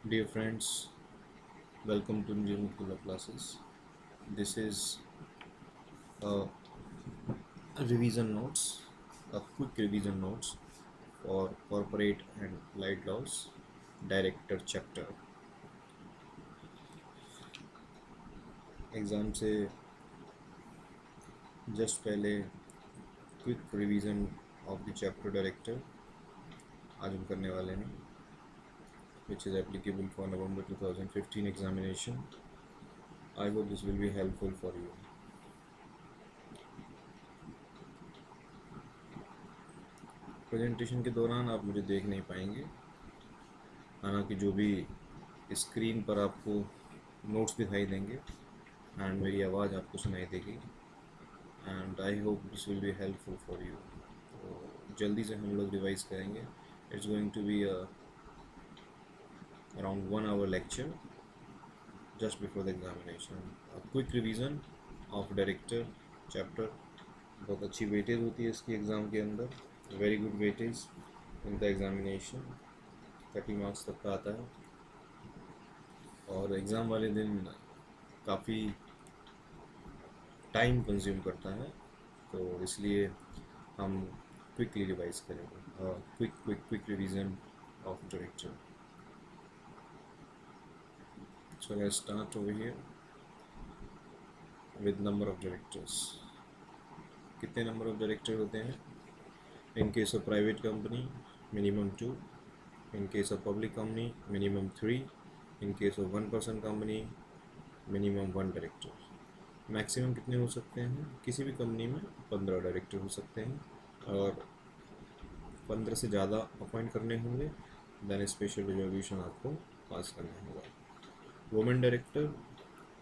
Dear friends, welcome to New Kula classes. This is a revision notes, a quick revision notes for corporate and light laws director chapter. Exam से just पहले quick revision of the chapter director आज हम करने वाले हैं, which is applicable for November 2015 examination. I hope this will be helpful for you. Presentation के दौरान आप मुझे देख नहीं पाएंगे, हालांकि जो भी स्क्रीन पर आपको नोट्स दिखाई देंगे एंड मेरी आवाज़ आपको सुनाई देगी and I hope this will be helpful for you. तो जल्दी से हम लोग रिवाइज करेंगे। It's going to be around 1 hour lecture just before the examination. A quick revision of director chapter. बहुत अच्छी वेटेज होती है इसकी एग्ज़ाम के अंदर, very good weightage in the examination, 30 marks तक का आता है और एग्ज़ाम वाले दिन काफ़ी टाइम कंज्यूम करता है, तो इसलिए हम क्विकली रिवाइज करेंगे। Quick revision of director. So let's start over here with number of directors. कितने नंबर ऑफ डायरेक्टर होते हैं? In case of private company, minimum 2. In case of public company, minimum 3. In case of one person company, minimum 1 director. Maximum कितने हो सकते हैं? किसी भी company में 15 डायरेक्टर हो सकते हैं और 15 से ज़्यादा अपॉइंट करने होंगे देन स्पेशल रिजोल्यूशन आपको पास करना होगा। वुमेन डायरेक्टर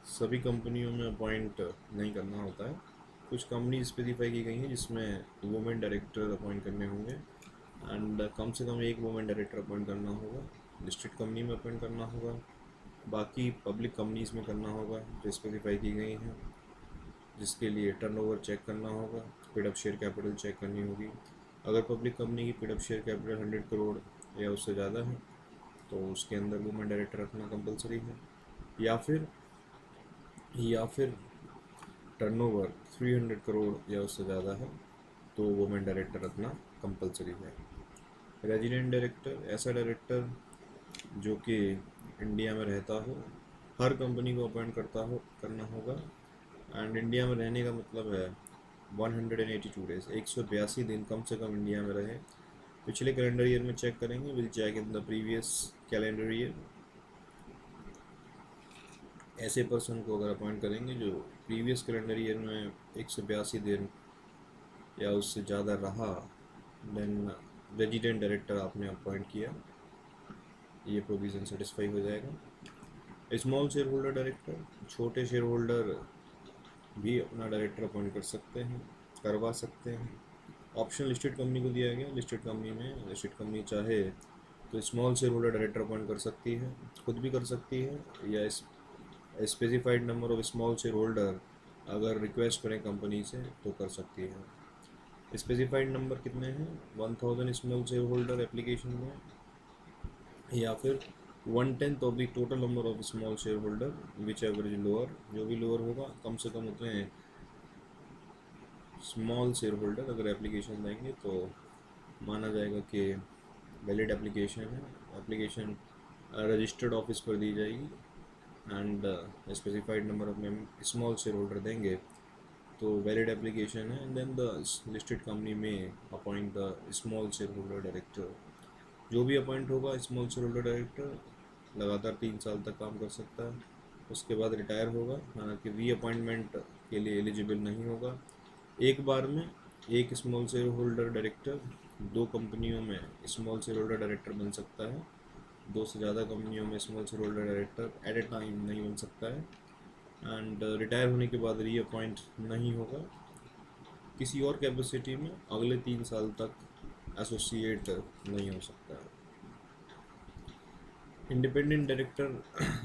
सभी कंपनियों में अपॉइंट नहीं करना होता है, कुछ कंपनी स्पेसिफाई की गई हैं जिसमें वुमेन डायरेक्टर अपॉइंट करने होंगे एंड कम से कम एक वुमेन डायरेक्टर अपॉइंट करना होगा, लिस्टेड कंपनी में अपॉइंट करना होगा, बाकी पब्लिक कंपनीज़ में करना होगा जो स्पेसिफाई की गई हैं, जिसके लिए टर्नओवर चेक करना होगा, paid up share capital check करनी होगी। अगर पब्लिक कंपनी की पेड अप शेयर कैपिटल 100 करोड़ या उससे ज़्यादा है तो उसके अंदर वुमेन डायरेक्टर रखना कंपलसरी है, या फिर टर्नओवर 300 करोड़ या उससे ज़्यादा है तो वुमेन डायरेक्टर रखना कंपलसरी है। रेजिडेंट डायरेक्टर ऐसा डायरेक्टर जो कि इंडिया में रहता हो, हर कंपनी को अपॉइंट करना होगा एंड इंडिया में रहने का मतलब है 182 डेज, 182 दिन कम से कम इंडिया में रहे। पिछले कैलेंडर ईयर में चेक करेंगे, will check in the previous calendar year. ऐसे पर्सन को अगर अपॉइंट करेंगे जो प्रीवियस कैलेंडर ईयर में 182 दिन या उससे ज़्यादा रहा, देन रेजिडेंट डायरेक्टर आपने अपॉइंट किया, ये प्रोविज़न सेटिस्फाई हो जाएगा। स्मॉल शेयर होल्डर डायरेक्टर, छोटे शेयर होल्डर भी अपना डायरेक्टर अपॉइंट करवा सकते हैं। ऑप्शन लिस्टेड कंपनी को दिया गया, लिस्टेड कंपनी चाहे तो small share holder director appoint कर सकती है, खुद भी कर सकती है, या specified number of small share holder अगर रिक्वेस्ट करें कंपनी से तो कर सकती है। स्पेसिफाइड नंबर कितने हैं? 1000 स्मॉल शेयर होल्डर एप्लीकेशन में, या फिर 1/10 of the total number of small share holder which ever is lower, जो भी लोअर होगा कम से कम उतने स्मॉल शेयर होल्डर अगर एप्लीकेशन देंगे तो माना जाएगा कि वैलिड एप्लीकेशन है। एप्लीकेशन रजिस्टर्ड ऑफिस पर दी जाएगी and specified number of small share holder देंगे तो वैलिड एप्लीकेशन है and then the listed company में appoint the small share holder director. जो भी अपॉइंट होगा स्मॉल शेयर होल्डर डायरेक्टर लगातार 3 साल तक काम कर सकता है, उसके बाद रिटायर होगा, हालांकि री अपॉइंटमेंट के लिए एलिजिबल नहीं होगा। एक बार में एक स्मॉल शेयर होल्डर डायरेक्टर 2 कंपनियों में स्मॉल शेयर होल्डर डायरेक्टर बन सकता है, 2 से ज़्यादा कंपनियों में small share holder director at A time नहीं बन सकता है एंड रिटायर होने के बाद री अपॉइंट नहीं होगा किसी और कैपेसिटी में, अगले 3 साल तक एसोसिएट नहीं हो सकता है। इंडिपेंडेंट डायरेक्टर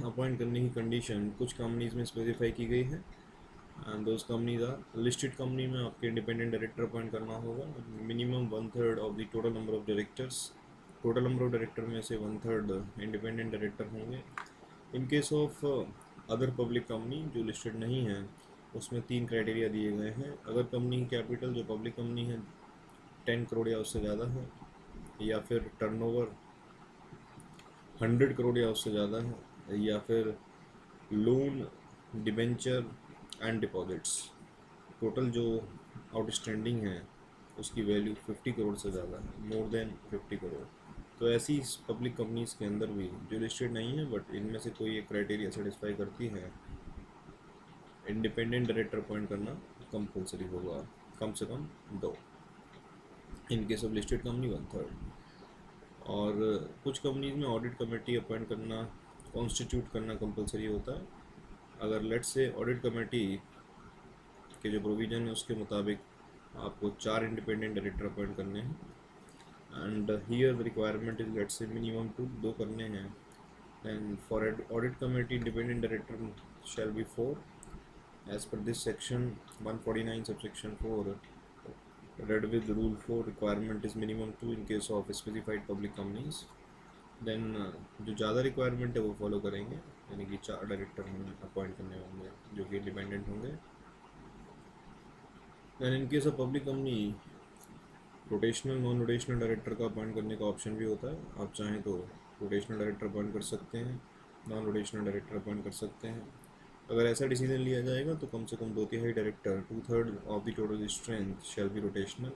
अपॉइंट करने की कंडीशन कुछ कंपनीज में स्पेसिफाई की गई है and those companies are listed company में आपके इंडिपेंडेंट डायरेक्टर अपॉइंट करना होगा, minimum 1/3 of the total number of directors total number of director में से 1/3 इंडिपेंडेंट डायरेक्टर होंगे। In case of other public company जो लिस्टेड नहीं है, उसमें 3 क्राइटेरिया दिए गए हैं। अगर कंपनी की कैपिटल जो पब्लिक कंपनी है 10 करोड़ या उससे ज़्यादा है, या फिर टर्नओवर 100 करोड़ या उससे ज़्यादा है, या फिर loan, debenture and deposits total जो आउटस्टैंडिंग है उसकी वैल्यू 50 करोड़ से ज़्यादा है, मोर देन 50 करोड़। तो ऐसी पब्लिक कंपनीज के अंदर भी जो लिस्टेड नहीं है बट इनमें से कोई एक क्राइटेरिया सेटिस्फाई करती है, इंडिपेंडेंट डायरेक्टर अपॉइंट करना कंपलसरी होगा, कम से कम 2। इन केस ऑफ लिस्टेड कंपनी 1/3। और कुछ कंपनीज में ऑडिट कमेटी अपॉइंट करना, कॉन्स्टिट्यूट करना कंपलसरी होता है। अगर लेट्स से ऑडिट कमेटी के जो प्रोविज़न है उसके मुताबिक आपको 4 इंडिपेंडेंट डायरेक्टर अपॉइंट करने हैं, and here the requirement is let's say minimum 2 करने हैं, then for audit committee independent director shall be 4 as per this section 149 subsection 4 read with rule 4 requirement is minimum 2 in case of specified public companies। then जो ज़्यादा requirement है वो follow करेंगे, यानी कि 4 director हमें अपॉइंट करने होंगे जो कि इंडिपेंडेंट होंगे। then in case of public company rotational non rotational director का अपॉइंट करने का ऑप्शन भी होता है। आप चाहें तो रोटेशनल डायरेक्टर अपॉइंट कर सकते हैं, नॉन रोटेशनल डायरेक्टर अपॉइंट कर सकते हैं। अगर ऐसा डिसीजन लिया जाएगा तो कम से कम 2/3 director 2/3 of the total strength shall be rotational.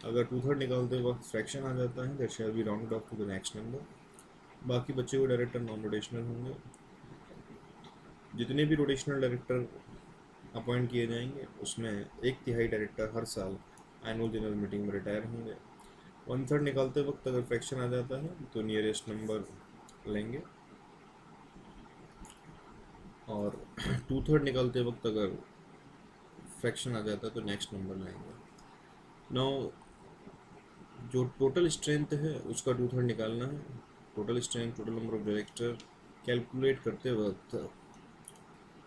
अगर 2/3 निकालते वक्त फ्रैक्शन आ जाता है that shall be round off to the next number. बाकी बचे हुए डायरेक्टर नॉन रोटेशनल होंगे। जितने भी रोटेशनल डायरेक्टर अपॉइंट किए जाएंगे उसमें 1/3 डायरेक्टर हर साल एनुअल जनरल मीटिंग में रिटायर होंगे। 1/3 निकालते वक्त अगर फ्रैक्शन आ जाता है तो नियरेस्ट नंबर लेंगे, और 2/3 निकालते वक्त अगर फ्रैक्शन आ जाता है तो नेक्स्ट नंबर लेंगे। नाउ जो टोटल स्ट्रेंथ है उसका 2/3 निकालना है। Total strength, total number of director calculate करते वक्त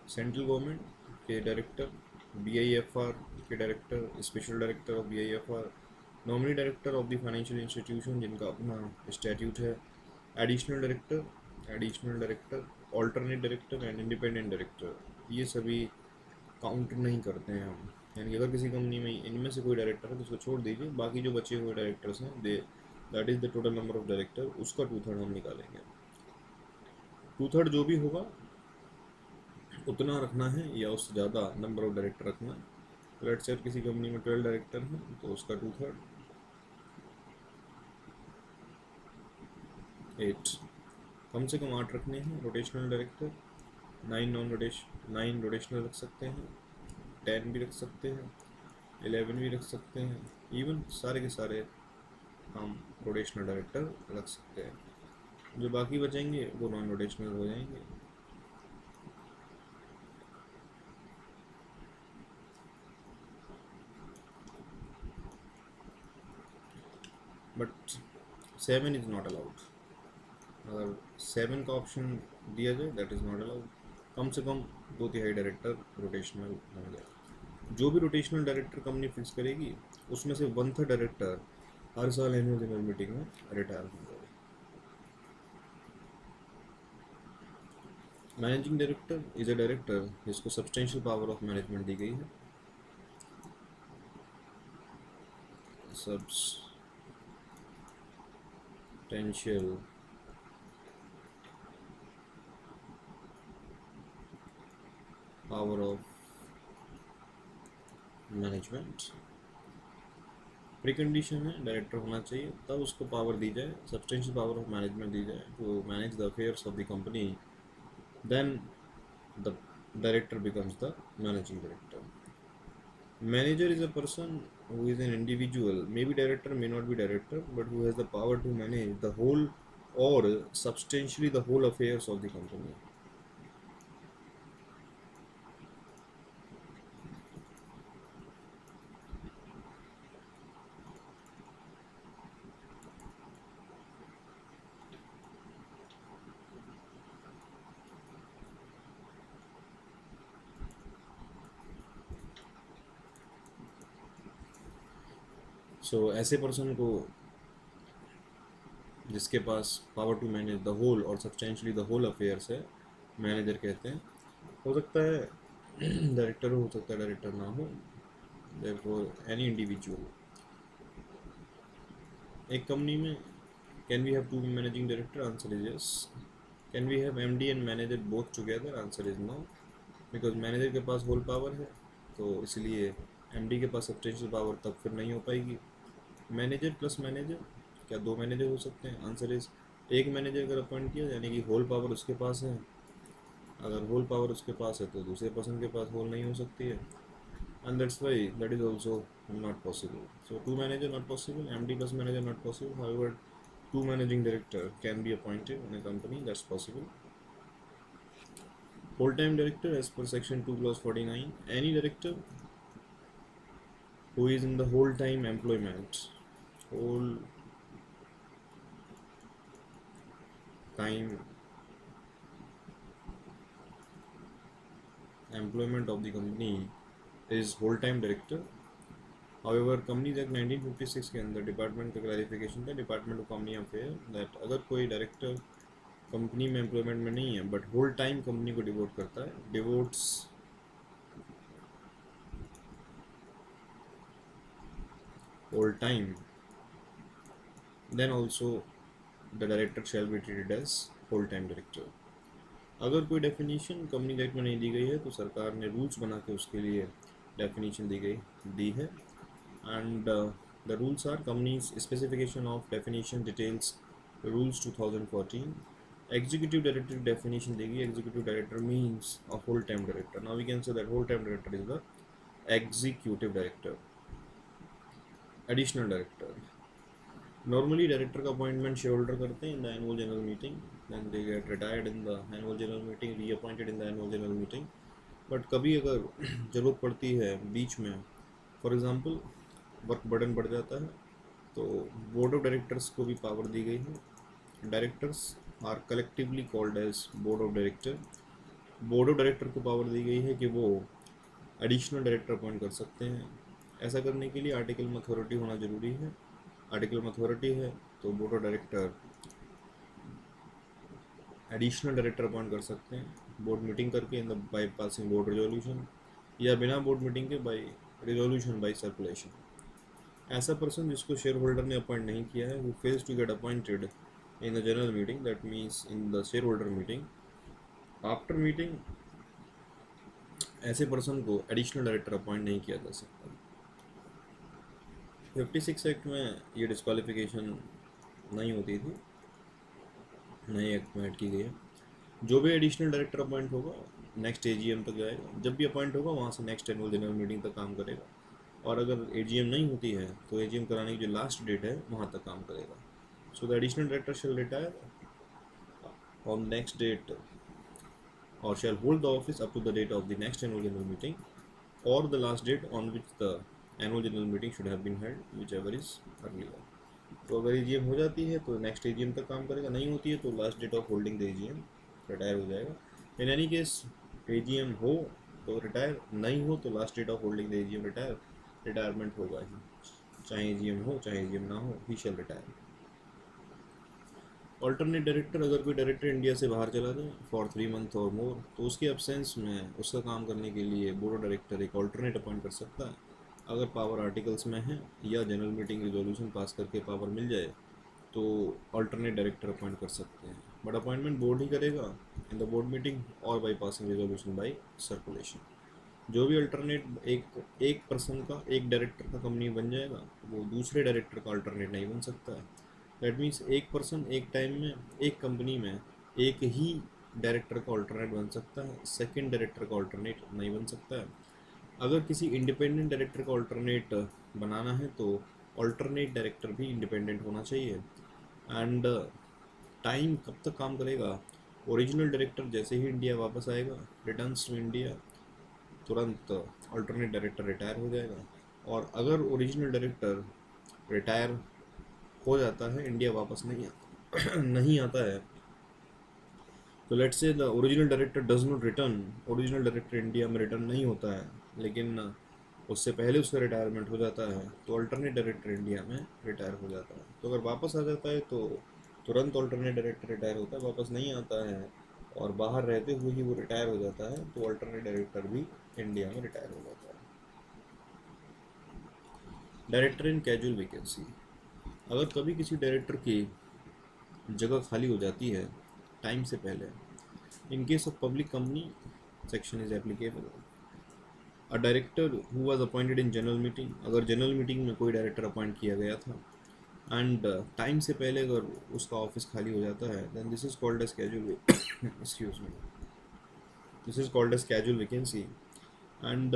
सेंट्रल गवर्नमेंट के डायरेक्टर, BIFR के director, special director of BIFR, nominee director of the financial institution जिनका अपना स्टैट्यूट है, additional director, alternate director and independent director, ये सभी काउंट नहीं करते हैं हम। यानी अगर किसी कंपनी में इनमें से कोई डायरेक्टर है तो उसको छोड़ दीजिए, बाकी जो बचे हुए डायरेक्टर्स हैं that is the total number of director, उसका 2/3 हम निकालेंगे। 2/3 जो भी होगा उतना रखना है या उससे ज़्यादा नंबर ऑफ डायरेक्टर रखना है। लेट्स से किसी कंपनी में 12 डायरेक्टर हैं तो उसका 2/3 8, कम से कम 8 रखने हैं रोटेशनल डायरेक्टर। 9 रोटेशनल रख सकते हैं, 10 भी रख सकते हैं, 11 भी रख सकते हैं, इवन सारे के सारे हम रोटेशनल डायरेक्टर रख सकते हैं। जो बाकी बचेंगे वो नॉन रोटेशनल हो जाएंगे। But 7 is not allowed. अगर 7 का ऑप्शन दिया जाए दैट इज़ नॉट अलाउड। कम से कम 2/3 डायरेक्टर रोटेशनल होंगे। जो भी रोटेशनल डायरेक्टर कंपनी फिक्स करेगी उसमें से 1/3 डायरेक्टर हर साल एनुअल जनरल मीटिंग में रिटायर होंगे। Managing director is a director जिसको सब्सटेंशियल पावर ऑफ मैनेजमेंट दी गई है। Substantial power of management precondition है, डायरेक्टर होना चाहिए तब उसको पावर दी जाए, सब्सटेंशियल पावर ऑफ मैनेजमेंट दी जाए to manage the affairs of the company, then the director becomes the managing director. Manager is a person who is an individual, maybe director, may not be director, but who has the power to manage the whole or substantially the whole affairs of the company. So ऐसे person को जिसके पास power to manage the whole और substantially the whole affairs है, manager कहते हैं। हो सकता है डायरेक्टर हो सकता है डायरेक्टर ना हो, देयरफॉर एनी इंडिविजुअल। एक कंपनी में can we have two managing director, answer is yes. Can we have MD and manager both together, answer is no, because manager के पास होल पावर है, तो इसलिए एमडी के पास सब्सटेंशियल पावर तब फिर नहीं हो पाएगी। मैनेजर प्लस मैनेजर, क्या दो मैनेजर हो सकते हैं, आंसर इज एक मैनेजर अगर अपॉइंट किया यानी कि होल पावर उसके पास है, अगर होल पावर उसके पास है तो दूसरे पर्सन के पास होल नहीं हो सकती है, and that's why that is also not possible. So two manager not possible, MD plus manager not possible. However, two managing director can be appointed in a company, that's possible. Whole time director as per section 2 clause 49, any director who is in the whole time employment, whole time employment of the company is whole time director. However, Companies Act 1956 के अंदर department का clarification था, department of company affair, that अगर कोई director company में employment में नहीं है बट होल टाइम कंपनी को डिवोट करता है, devotes whole time, then also the director shall be treated as whole time director. अगर कोई डेफिनेशन कंपनी एक्ट में नहीं दी गई है तो सरकार ने रूल्स बना के उसके लिए डेफिनेशन दी है, and the rules are companies specification of definition details rules 2014। Executive director definition देगी, executive director means a whole time director. Now we can say that whole time director is the executive director. Additional director, normally director का appointment share holder करते हैं in the annual general meeting, then they get retired in the annual general meeting, reappointed in the annual general meeting. But कभी अगर ज़रूरत पड़ती है बीच में, for example work burden बढ़ जाता है, तो बोर्ड ऑफ डायरेक्टर्स को भी पावर दी गई है। Directors are collectively called as board of director. Board of director को पावर दी गई है कि वो एडिशनल डायरेक्टर अपॉइंट कर सकते हैं। ऐसा करने के लिए आर्टिकल में अथॉरिटी होना जरूरी है। आर्टिकल में अथॉरिटी है तो board of director additional director appoint कर सकते हैं बोर्ड मीटिंग करके in the by passing board resolution, या बिना बोर्ड मीटिंग के बाय रिजोल्यूशन बाय सर्कुलेशन। ऐसा पर्सन जिसको शेयर होल्डर ने अपॉइंट नहीं किया है, who fails to get appointed in the general meeting, that means in the share holder meeting, after meeting ऐसे पर्सन को एडिशनल डायरेक्टर अपॉइंट नहीं किया जा सकता। 56 एक्ट में ये डिस्क्वालिफिकेशन नहीं होती थी, नए एक्ट में ऐड की गई है। जो भी एडिशनल डायरेक्टर अपॉइंट होगा नेक्स्ट एजीएम तक जाएगा, जब भी अपॉइंट होगा वहाँ से नेक्स्ट एनुअल जनरल मीटिंग तक काम करेगा, और अगर एजीएम नहीं होती है तो एजीएम कराने की जो लास्ट डेट है वहाँ तक काम करेगा। So the additional director shall retire on next date or shall hold the office up to the date of the next annual general meeting or the last date on which the annual general meeting should have been held, whichever is earlier. तो अगर AGM हो जाती है तो next AGM तक काम करेगा, नहीं होती है तो last date of holding the AGM retire हो जाएगा। इन एनी केस एजीएम हो तो रिटायर, नहीं हो तो last date of holding the AGM retirement होगा ही, चाहे एजीएम हो चाहे एजीएम ना हो, he shall retire. Alternate director, अगर कोई डायरेक्टर इंडिया से बाहर चला जाए फॉर 3 मंथ और मोर, तो उसके एब्सेंस में उसका काम करने के लिए बोर्ड ऑफ डायरेक्टर एक ऑल्टरनेट अपॉइंट कर सकता है। अगर पावर आर्टिकल्स में है या जनरल मीटिंग रिजोल्यूशन पास करके पावर मिल जाए तो ऑल्टरनेट डायरेक्टर अपॉइंट कर सकते हैं, बट अपॉइंटमेंट बोर्ड ही करेगा इन द बोर्ड मीटिंग और by passing resolution by circulation. जो भी अल्टरनेट एक पर्सन का, एक डायरेक्टर का कंपनी बन जाएगा, वो दूसरे डायरेक्टर का अल्टरनेट नहीं बन सकता है। दैट मीन्स एक पर्सन एक टाइम में एक कंपनी में एक ही डायरेक्टर का ऑल्टरनेट बन सकता है, सेकंड डायरेक्टर का ऑल्टरनेट नहीं बन सकता है। अगर किसी इंडिपेंडेंट डायरेक्टर का ऑल्टरनेट बनाना है तो ऑल्टरनेट डायरेक्टर भी इंडिपेंडेंट होना चाहिए। एंड टाइम कब तक काम करेगा, ओरिजिनल डायरेक्टर जैसे ही इंडिया वापस आएगा, रिटर्न्स टू इंडिया, तुरंत ऑल्टरनेट डायरेक्टर रिटायर हो जाएगा। और अगर ओरिजिनल डायरेक्टर रिटायर हो जाता है, इंडिया वापस नहीं आता है, तो let's say the original director does not return, original director India में रिटर्न नहीं होता है लेकिन उससे पहले उसका रिटायरमेंट हो जाता है, तो अल्टरनेट डायरेक्टर इंडिया में रिटायर हो जाता है। तो अगर वापस आ जाता है तो तुरंत ऑल्टरनेट डायरेक्टर रिटायर होता है, वापस नहीं आता है, और बाहर रहते हुए ही वो रिटायर हो जाता है, तो ऑल्टरनेट डायरेक्टर भी इंडिया में रिटायर हो जाता है। डायरेक्टर इन कैजुअल वैकेंसी, अगर कभी किसी डायरेक्टर की जगह खाली हो जाती है टाइम से पहले, इन case of public company section is applicable. A director who was appointed in general meeting, अगर जनरल मीटिंग में कोई डायरेक्टर अपॉइंट किया गया था एंड टाइम से पहले अगर उसका ऑफिस खाली हो जाता है, then this is called as casual excuse me, this is called as casual vacancy. And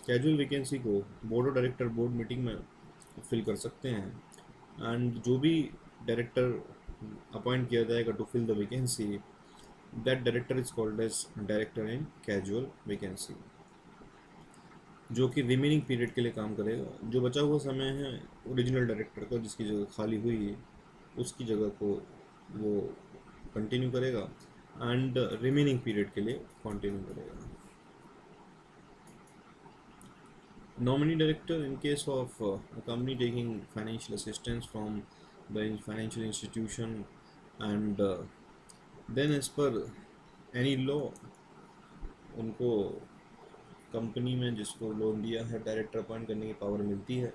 casual vacancy को board of director board meeting में फिल कर सकते हैं, एंड जो भी डायरेक्टर अपॉइंट किया जाएगा to fill the vacancy, that director is called as director in casual vacancy, जो कि रिमेनिंग पीरियड के लिए काम करेगा। जो बचा हुआ समय है ओरिजिनल डायरेक्टर का, जिसकी जगह खाली हुई है, उसकी जगह को वो कंटिन्यू करेगा एंड रिमेनिंग पीरियड के लिए कंटिन्यू करेगा। Nominee director, in case of a company taking financial assistance from the financial institution, and then as per any law, उनको कंपनी में जिसको लोन दिया है डायरेक्टर अपॉइंट करने की पावर मिलती है,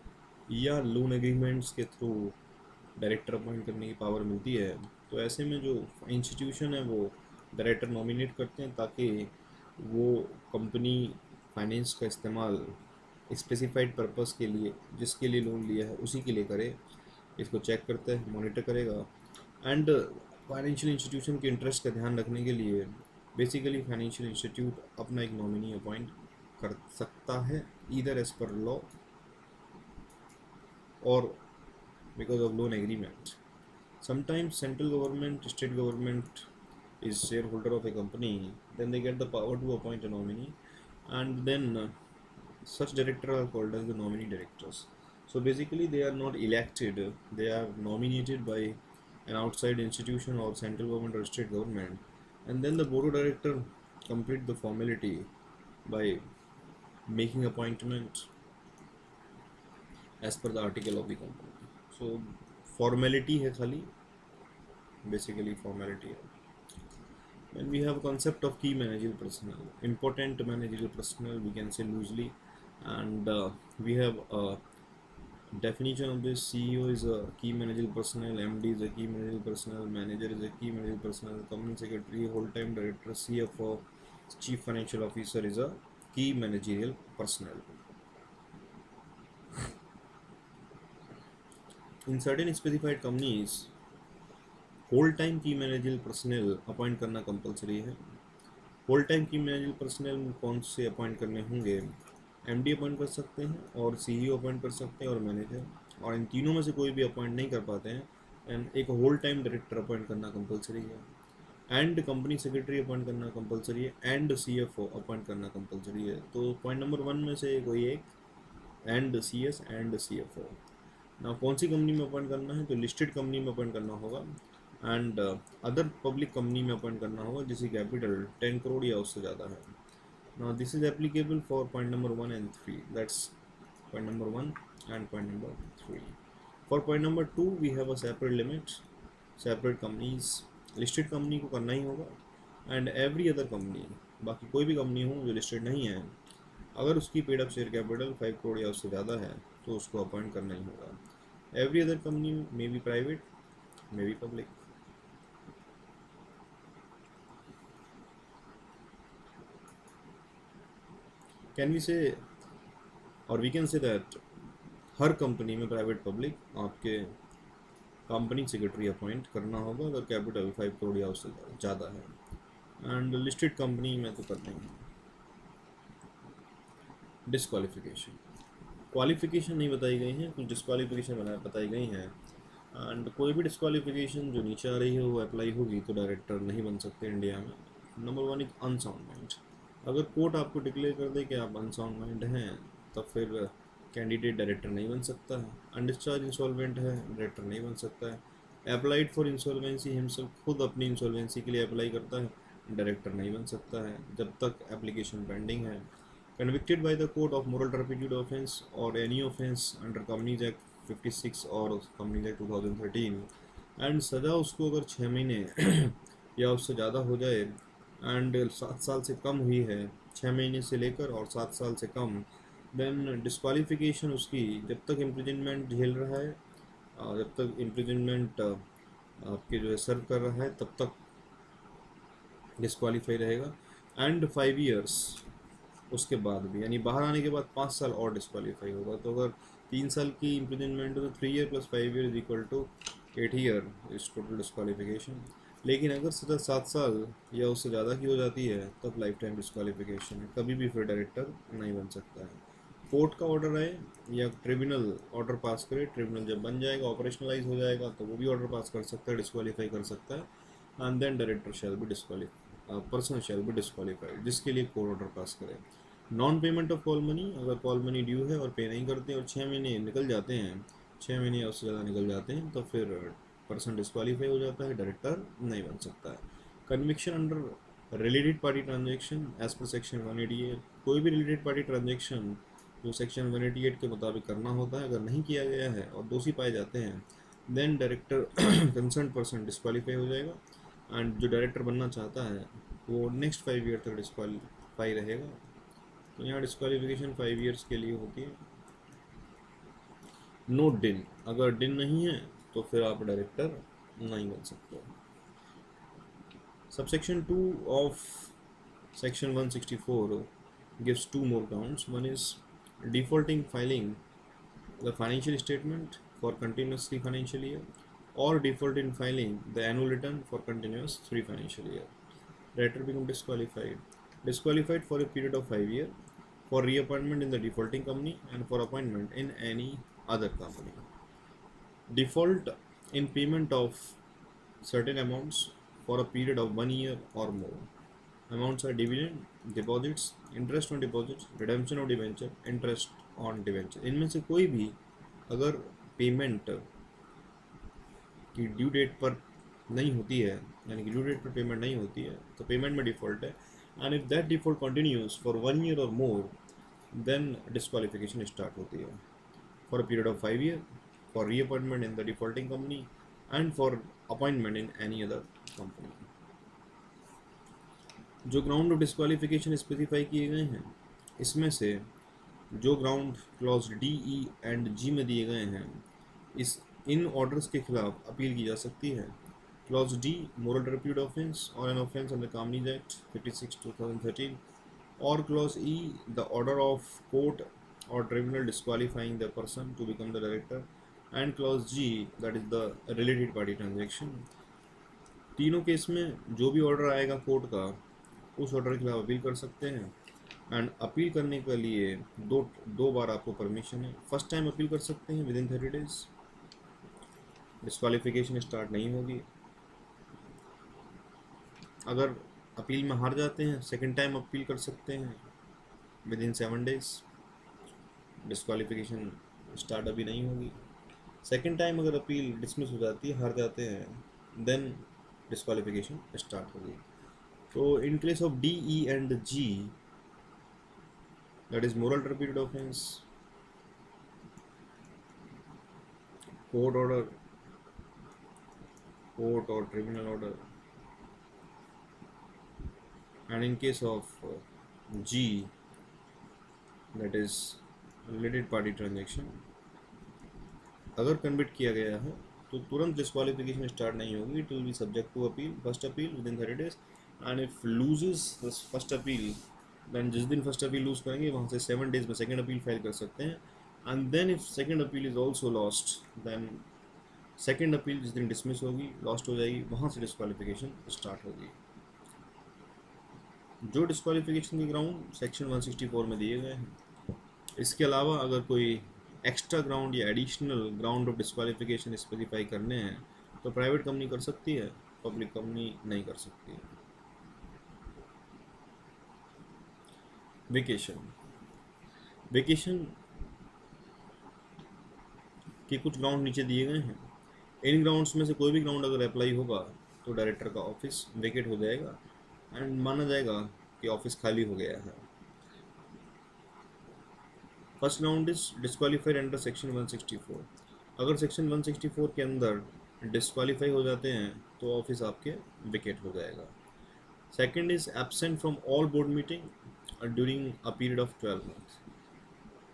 या लोन एग्रीमेंट्स के थ्रू डायरेक्टर अपॉइंट करने की पावर मिलती है। तो ऐसे में जो इंस्टीट्यूशन है वो डायरेक्टर नॉमिनेट करते हैं, ताकि वो कंपनी फाइनेंस का इस्तेमाल स्पेसिफाइड पर्पस के लिए, जिसके लिए लोन लिया है उसी के लिए करे। इसको चेक करता है, मॉनिटर करेगा, एंड फाइनेंशियल इंस्टीट्यूशन के इंटरेस्ट का ध्यान रखने के लिए बेसिकली फाइनेंशियल इंस्टीट्यूट अपना एक नॉमिनी अपॉइंट कर सकता है, ईदर एज पर लॉ और because of loan agreement. Sometimes central government, state government is shareholder of a company, then they get the power to appoint a nominee, and then such directors are called as the nominee directors. So basically they are not elected, they are nominated by an outside institution or central government or state government, and then the board of director complete the formality by making appointment as per the article of the company. So formality है खाली, basically formality है. When we have a concept of key managerial personnel, important managerial personnel we can say loosely, and we have a definition of this. CEO is a key managerial personnel, MD is a key managerial personnel, manager is a key managerial personnel, company secretary, whole-time director, CFO, chief financial officer is a key managerial personnel. In certain specified companies, whole time की managerial personnel appoint करना compulsory है। Whole time की managerial personnel कौन से appoint करने होंगे? MD appoint कर सकते हैं, और सीईओ अपॉइंट कर सकते हैं, और मैनेजर, और इन तीनों में से कोई भी अपॉइंट नहीं कर पाते हैं, एंड एक होल टाइम डायरेक्टर अपॉइंट करना कंपलसरी है, एंड कंपनी सेक्रेटरी अपॉइंट करना कंपलसरी है, एंड सीएफओ अपॉइंट करना कंपलसरी है। तो पॉइंट नंबर 1 में से कोई एक, एंड सीएस एंड सीएफओ। ना कौन सी कंपनी में अपॉइंट करना है? तो लिस्टेड कंपनी में अपॉइंट करना होगा, एंड अदर पब्लिक कंपनी में अपॉइंट करना होगा जिसकी कैपिटल 10 करोड़ या उससे ज़्यादा है। Now this is applicable for point number 1 and 3, that's point number 1 and point number 3. For point number 2 we have a separate limit, separate companies. Listed company को करना ही होगा, एंड एवरी अदर कंपनी, बाकी कोई भी कंपनी हो जो listed नहीं है, अगर उसकी paid up share capital 5 crore या उससे ज़्यादा है तो उसको अपॉइंट करना ही होगा। Every other company may be private, may be public. Can we say, और वी कैन से दैट हर कंपनी में प्राइवेट पब्लिक आपके कंपनी सेक्रेटरी अपॉइंट करना होगा अगर कैपिटल 5 करोड़ या उससे ज़्यादा है, एंड लिस्टेड कंपनी में तो करना ही है। डिस्क्वालिफिकेशन, क्वालिफिकेशन नहीं बताई गई है, कुछ डिस्क्वालिफिकेशन बताई गई हैं, एंड कोई भी डिस्क्वालिफिकेशन जो नीचे आ रही है वो अप्लाई होगी तो डायरेक्टर नहीं बन सकते इंडिया में। नंबर 1 इज अनसाउंड माइंड, अगर कोर्ट आपको डिक्लेयर कर दे कि आप अनसाउंड माइंड हैं, तब फिर कैंडिडेट डायरेक्टर नहीं बन सकता है। अनडिस्चार्ज इंसॉल्वेंट है, डायरेक्टर नहीं बन सकता है। अप्लाइड फॉर इंसॉल्वेंसी हिमसेल्फ, खुद अपनी इंसॉल्वेंसी के लिए अप्लाई करता है, डायरेक्टर नहीं बन सकता है जब तक एप्लीकेशन पेंडिंग है। Convicted by the court of moral turpitude offence or any offence under Companies Act 56 or Companies Act 2013, and सज़ा उसको अगर 6 महीने या उससे ज़्यादा हो जाए एंड 7 साल से कम हुई है, 6 महीने से लेकर और 7 साल से कम, देन डिस्क्वालिफिकेशन उसकी जब तक इम्प्रिजनमेंट झेल रहा है, जब तक इम्प्रिजनमेंट आपके जो है सर्व कर रहा है तब तक डिस्क्वालीफाई रहेगा। एंड 5 इयर्स उसके बाद भी, यानी बाहर आने के बाद 5 साल और डिस्क्वालीफाई होगा। तो अगर 3 साल की इम्प्रिजनमेंट हो तो 3 year plus 5 year is equal to 8 year is total disqualification. लेकिन अगर सज़ा 7 साल या उससे ज़्यादा की हो जाती है तब लाइफ टाइम डिस्क्वालिफिकेशन है, कभी भी फिर डायरेक्टर नहीं बन सकता है। कोर्ट का ऑर्डर आए या ट्रिब्यूनल ऑर्डर पास करे, ट्रिब्यूनल जब बन जाएगा ऑपरेशनलाइज हो जाएगा तो वो भी ऑर्डर पास कर सकता है, डिस्क्वालीफाई कर सकता है। And then director shall be disqualify, person shall be disqualified, जिसके लिए कोर्ट ऑर्डर पास करे। Non payment of call money, अगर कॉल मनी ड्यू है और पे नहीं करते और 6 महीने निकल जाते हैं, 6 महीने या उससे ज़्यादा निकल जाते हैं तो फिर पर्सन डिस्क्वालीफाई हो जाता है, डायरेक्टर नहीं बन सकता है। Conviction under related party transaction as per section 188, कोई भी रिलेटेड पार्टी ट्रांजेक्शन जो सेक्शन 188 के मुताबिक करना होता है अगर नहीं किया गया है और दोषी पाए जाते हैं then director concern person disqualify हो जाएगा। एंड जो डायरेक्टर बनना चाहता है वो नेक्स्ट 5 ईयर तक डिस्क्वालीफाई रहेगा। तो यहाँ डिस्क्वालिफिकेशन 5 ईयर्स के लिए होती है। नो डिन, अगर डिन नहीं है तो फिर आप डायरेक्टर नहीं बन सकते। Subsection 2 of section 164 gives 2 more counts. One is defaulting filing the financial statement for continuously financial year or default in filing the annual return for continuous 3 financial year. Director become disqualified for a period of 5 years for reappointment in the defaulting company and for appointment in any other company. Default in payment of certain amounts for a period of 1 year or more. Amounts are dividend, deposits, interest on deposits, redemption of debenture, interest on debenture. इनमें से कोई भी अगर payment की due date पर नहीं होती है, यानी कि ड्यू डेट पर पेमेंट नहीं होती है तो पेमेंट में डिफ़ॉल्ट है। And if that default continues for 1 year और मोर देन डिस्क्वालिफिकेशन स्टार्ट होती है for a period of 5 year for reappointment in the defaulting company and for appointment in any other company. जो ground of disqualification specify किए गए हैं इसमें से जो ground clause D, E and G में दिए गए हैं इन ऑर्डर्स के खिलाफ अपील की जा सकती है। Clause D, moral turpitude offence और an offence under companies act 56/2013, और clause E, the order of court और tribunal disqualifying the person to become the director, and clause G that is the related party transaction. तीनों case में जो भी order आएगा court का उस order के खिलाफ अपील कर सकते हैं। एंड अपील करने के लिए दो बार आपको परमिशन है। फर्स्ट टाइम अपील कर सकते हैं विदिन 30 डेज, डिस्क्वालिफिकेशन स्टार्ट नहीं होगी। अगर अपील में हार जाते हैं सेकंड टाइम अपील कर सकते हैं विदिन 7 डेज, डिस्क्वालिफिकेशन स्टार्ट अभी नहीं होगी। सेकंड टाइम अगर अपील डिसमिस हो जाती है, हार जाते हैं, देन डिस्क्वालिफिकेशन स्टार्ट होगी। तो in case of D, E and G, that is moral turpitude offense, court order, court or tribunal order, and in case of G, that is related party transaction, अगर convict किया गया है तो तुरंत disqualification start नहीं होगी, it will be subject to appeal, first appeal within 30 days. And if loses first appeal then जिस दिन फर्स्ट अपील लूज करेंगे वहाँ से 7 डेज में सेकंड अपील फाइल कर सकते हैं। And then if second appeal is also lost then second appeal जिस दिन डिसमिस होगी, लॉस्ट हो जाएगी, वहाँ से डिस्क्वालिफिकेशन स्टार्ट होगी। जो डिस्क्वालिफिकेशन के ग्राउंड सेक्शन 164 में दिए गए हैं, इसके अलावा अगर कोई एक्स्ट्रा ग्राउंड या additional ground of disqualification specify करने हैं तो प्राइवेट कंपनी कर सकती है, पब्लिक कंपनी नहीं कर सकती है। वेकेशन के कुछ ग्राउंड नीचे दिए गए हैं। इन ग्राउंड्स में से कोई भी ग्राउंड अगर अप्लाई होगा तो डायरेक्टर का ऑफिस वेकेट हो जाएगा एंड माना जाएगा कि ऑफिस खाली हो गया है। First ground is disqualified under section 164। अगर सेक्शन 164 के अंदर डिस्क्वालीफाई हो जाते हैं तो ऑफिस आपके विकेट हो जाएगा। Second is absent from all board meeting during a period of 12 months.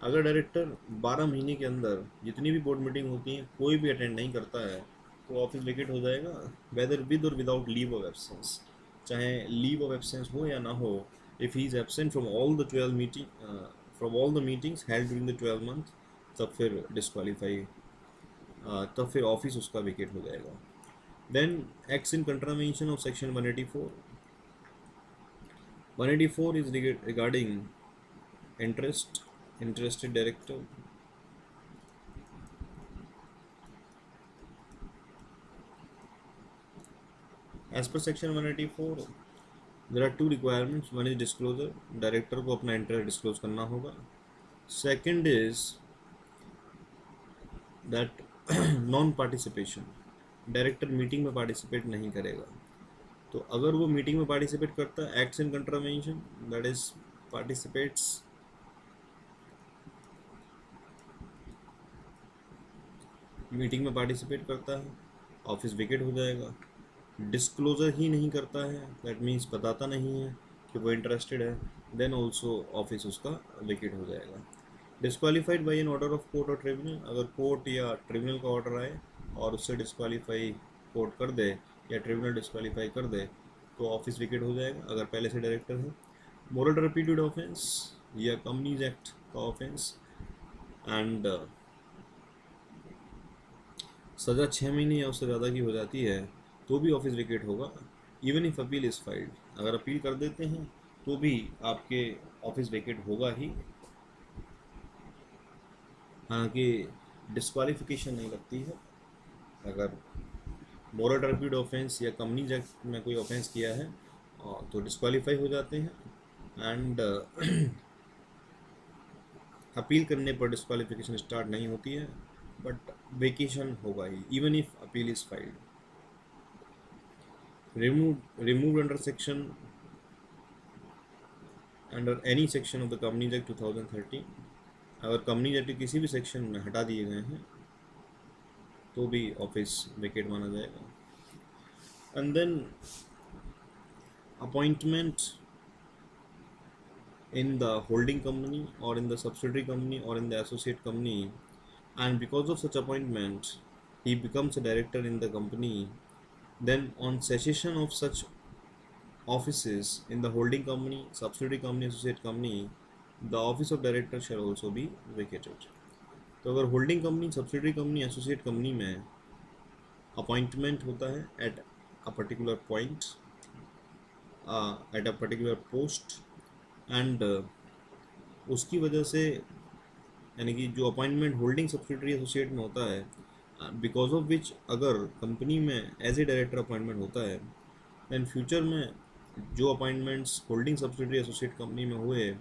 अगर डायरेक्टर 12 महीने के अंदर जितनी भी बोर्ड मीटिंग होती हैं कोई भी अटेंड नहीं करता है तो ऑफिस विकेट हो जाएगा, वेदर विद और विदाउट लीव ऑफ एब्सेंस, चाहे लीव ऑफ एब्सेंस हो या ना हो। If he is absent from all the 12 meeting from all the meetings held during the 12 month, तब फिर डिस्क्वालीफाई, तब फिर ऑफिस उसका विकेट हो जाएगा। Then acts in contravention of section 184। 184 is regarding interested director. As per section 184, there are two requirements. One is disclosure, director को अपना interest disclose करना होगा। Second is that non participation, director meeting में participate नहीं करेगा। तो अगर वो मीटिंग में पार्टिसिपेट करता है, acts in contravention, that is participates, meeting में पार्टिसिपेट करता है, ऑफिस विकेट हो जाएगा। डिस्क्लोजर ही नहीं करता है, दैट मीन्स बताता नहीं है कि वो इंटरेस्टेड है, देन ऑल्सो ऑफिस उसका विकेट हो जाएगा। Disqualified by an order of court और ट्रिब्यूनल, अगर कोर्ट या ट्रिब्यूनल का ऑर्डर आए और उससे डिस्क्वालीफाई कोर्ट कर दे या ट्रिब्यूनल डिस्क्वालीफाई कर दे तो ऑफिस विकेट हो जाएगा अगर पहले से डायरेक्टर है। मोरल रेपिट्यूड ऑफेंस या कंपनीज एक्ट का ऑफेंस एंड सज़ा 6 महीने या उससे ज़्यादा की हो जाती है तो भी ऑफिस विकेट होगा, even if appeal is filed. अगर अपील कर देते हैं तो भी आपके ऑफिस विकेट होगा ही, हालांकि डिस्क्वालिफिकेशन नहीं लगती है। अगर मोरल टर्प्यूड ऑफेंस या कंपनीज एक्ट में कोई ऑफेंस किया है तो डिस्क्वालीफाई हो जाते हैं एंड अपील करने पर डिस्क्वालिफिकेशन स्टार्ट नहीं होती है, बट वेकेशन होगा ही even if appeal is filed. Remove under any section of the companies act 2013, अगर कंपनीज एक्ट के किसी भी सेक्शन में हटा दिए गए हैं तो भी ऑफिस विकेट माना जाएगा। And then appointment in the holding company or in the subsidiary company or in the associate company, and because of such appointment he becomes a director in the company, then on cessation of such offices in the holding company, subsidiary company, associate company, the office of director shall also be vacated। तो अगर holding company, subsidiary company, associate company में appointment होता है at a particular point, at a particular post and उसकी वजह से, यानी कि जो अपॉइंटमेंट होल्डिंग सब्सिडरी एसोसिएट में होता है बिकॉज ऑफ विच अगर कंपनी में एज ए डायरेक्टर अपॉइंटमेंट होता है, दैन फ्यूचर में जो appointments holding subsidiary associate company में हुए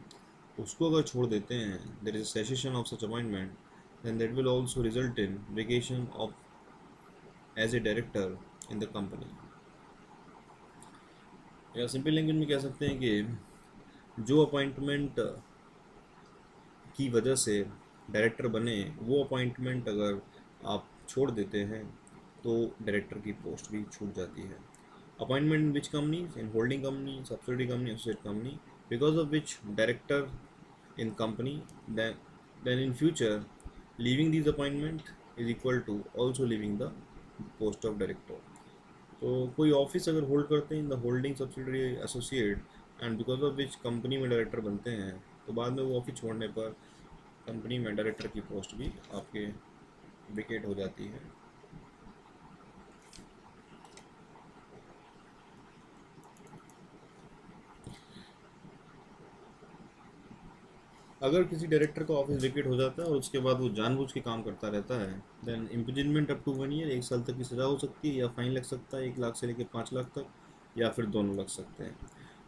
उसको अगर छोड़ देते हैं, there is a cessation of such appointment, then that will also result in vacation of as a director in the company. या सिंपल लैंग्वेज में कह सकते हैं कि जो अपॉइंटमेंट की वजह से डायरेक्टर बने वो अपॉइंटमेंट अगर आप छोड़ देते हैं तो डायरेक्टर की पोस्ट भी छूट जाती है। Appointment in which company, in holding company, subsidiary company, associate company, because of which director in company, then in future leaving these appointment is equal to also leaving the post of director। तो कोई office अगर hold करते हैं in the holding subsidiary associate and because of which company में director बनते हैं तो बाद में वो ऑफिस छोड़ने पर कंपनी में डायरेक्टर की पोस्ट भी आपके विकेट हो जाती है। अगर किसी डायरेक्टर का ऑफिस विकेट हो जाता है और उसके बाद वो जानबूझ के काम करता रहता है, then imprisonment up to 1 year, 1 साल तक की सज़ा हो सकती है, या फाइन लग सकता है 1 लाख से लेकर 5 लाख तक, या फिर दोनों लग सकते हैं।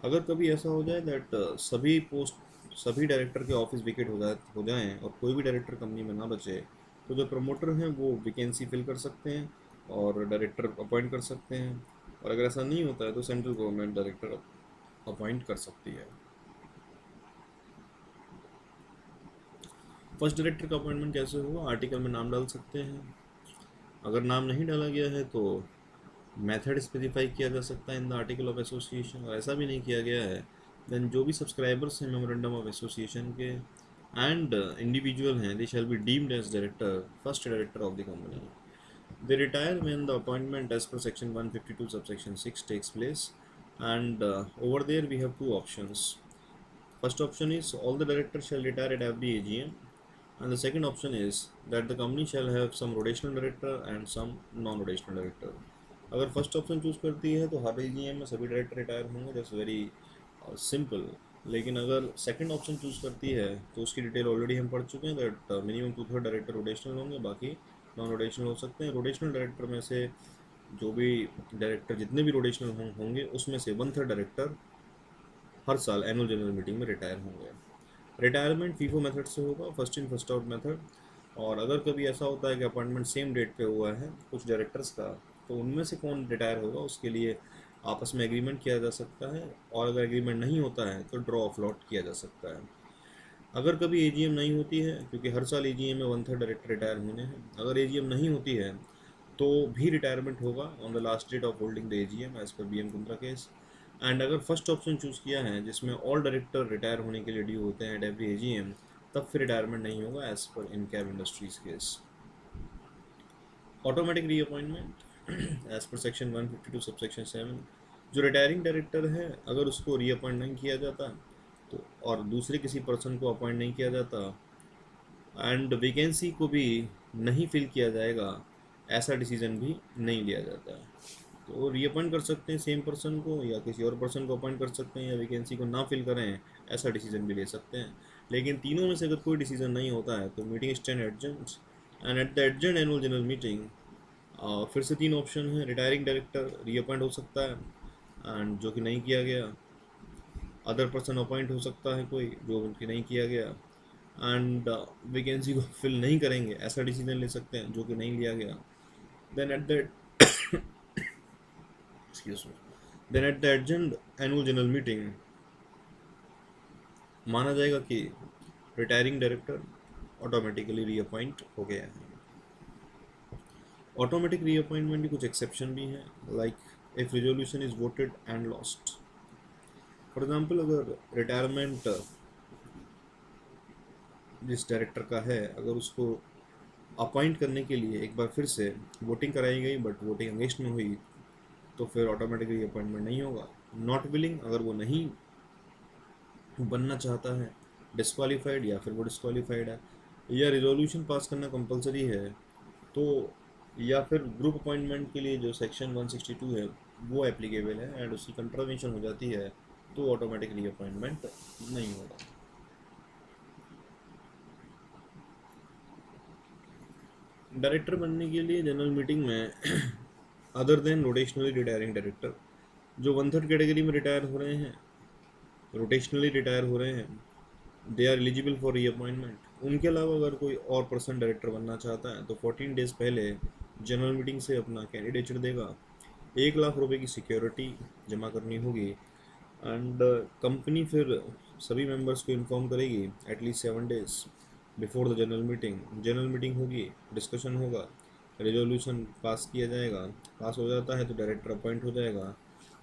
अगर कभी ऐसा हो जाए दैट सभी डायरेक्टर के ऑफिस विकेट हो जाएँ और कोई भी डायरेक्टर कंपनी में ना बचे, तो जो प्रमोटर हैं वो वैकेंसी फिल कर सकते हैं और डायरेक्टर अपॉइंट कर सकते हैं, और अगर ऐसा नहीं होता है तो सेंट्रल गवर्नमेंट डायरेक्टर अपॉइंट कर सकती है। फर्स्ट डायरेक्टर का अपॉइंटमेंट कैसे होगा, आर्टिकल में नाम डाल सकते हैं, अगर नाम नहीं डाला गया है तो मेथड स्पेसिफाई किया जा सकता है in the article of association, और ऐसा भी नहीं किया गया है देन जो भी सब्सक्राइबर्स हैं मेमोरेंडम ऑफ एसोसिएशन के एंड इंडिविजुअल हैं, they shall be deemed as director, first director of the company. They retire when the appointment as per section 152 subsection 6 takes place, and over there we have two options. First option is all the directors shall retire at every AGM, and the second option is that the company shall have some rotational director and some non-rotational director. अगर first option choose करती है तो हर AGM में सभी director retire होंगे, that's very simple. लेकिन अगर second option choose करती है तो उसकी डिटेल ऑलरेडी हम पढ़ चुके हैं, दैट मिनिमम 2/3 डायरेक्टर रोटेशनल होंगे, बाकी नॉन रोटेशनल हो सकते हैं. रोटेशनल डायरेक्टर में से जो भी डायरेक्टर जितने भी रोटेशनल होंगे उसमें से 1/3 डायरेक्टर हर साल एनुअल जनरल मीटिंग में रिटायर होंगे. रिटायरमेंट फीफो मेथड से होगा, first in first out method. और अगर कभी ऐसा होता है कि अपॉइंटमेंट सेम डेट पे हुआ है कुछ डायरेक्टर्स का, तो उनमें से कौन रिटायर होगा उसके लिए आपस में एग्रीमेंट किया जा सकता है, और अगर एग्रीमेंट नहीं होता है तो ड्रॉ ऑफ लॉट किया जा सकता है. अगर कभी एजीएम नहीं होती है, क्योंकि हर साल एजीएम में 1/3 डायरेक्टर रिटायर होने हैं, अगर एजीएम नहीं होती है तो भी रिटायरमेंट होगा on the last date of holding the AGM as per BM Kundra case. And अगर फर्स्ट ऑप्शन चूज़ किया है जिसमें ऑल डायरेक्टर रिटायर होने के लिए ड्यू होते हैं एट एवरी एजीएम, तब फिर रिटायरमेंट नहीं होगा as per in Cab Industries case. Automatic reappointment as per section 152 subsection 7, जो रिटायरिंग डायरेक्टर है अगर उसको रीअपॉइंट नहीं किया जाता तो, और दूसरे किसी पर्सन को अपॉइंट नहीं किया जाता एंड वैकेंसी को भी नहीं फिल किया जाएगा, ऐसा डिसीजन भी नहीं लिया जाता है. तो रीअपॉइंट कर सकते हैं सेम पर्सन को, या किसी और पर्सन को अपॉइंट कर सकते हैं, या वैकेंसी को ना फिल करें ऐसा डिसीजन भी ले सकते हैं. लेकिन तीनों में से अगर कोई डिसीजन नहीं होता है तो meeting stand adjourned, and eight the adjourned annual general meeting फिर से 3 ऑप्शन है. रिटायरिंग डायरेक्टर रीअपॉइंट हो सकता है एंड जो कि नहीं किया गया, अदर पर्सन अपॉइंट हो सकता है कोई जो उनकी नहीं किया गया, एंड वैकेंसी को फिल नहीं करेंगे ऐसा डिसीजन ले सकते हैं जो कि नहीं लिया गया. Then at the then at the adjourned annual general meeting माना जाएगा कि रिटायरिंग डायरेक्टर ऑटोमेटिकली रीअपॉइंट हो गया है. ऑटोमेटिक रीअपॉइंटमेंट की कुछ एक्सेप्शन भी हैं, like if resolution is voted and lost. For example अगर रिटायरमेंट जिस डायरेक्टर का है अगर उसको अपॉइंट करने के लिए एक बार फिर से वोटिंग कराई गई बट वोटिंग अगेंस्ट में हुई, तो फिर ऑटोमेटिकली अपॉइंटमेंट नहीं होगा. नॉट विलिंग, अगर वो नहीं बनना चाहता है, डिस्क्वालीफाइड या फिर वो डिस्क्वालीफाइड है, या रिजोल्यूशन पास करना कंपलसरी है, तो या फिर ग्रुप अपॉइंटमेंट के लिए जो सेक्शन 162 है वो एप्लीकेबल है एंड उसकी कंट्रावेंशन हो जाती है, तो ऑटोमेटिक रीअपॉइंटमेंट नहीं होगा. डायरेक्टर बनने के लिए जनरल मीटिंग में अदर देन रोटेशनली रिटायरिंग डायरेक्टर जो 1/3 कैटेगरी में रिटायर हो रहे हैं, रोटेशनली रिटायर हो रहे हैं, they are eligible for reappointment. उनके अलावा अगर कोई और पर्सन डायरेक्टर बनना चाहता है तो 14 डेज पहले जनरल मीटिंग से अपना कैंडिडेचर देगा. 1 लाख रुपए की सिक्योरिटी जमा करनी होगी एंड कंपनी फिर सभी मेंबर्स को इन्फॉर्म करेगी at least 7 days before the general meeting. General meeting होगी, डिस्कशन होगा, रेजोल्यूशन पास किया जाएगा. पास हो जाता है तो डायरेक्टर अपॉइंट हो जाएगा.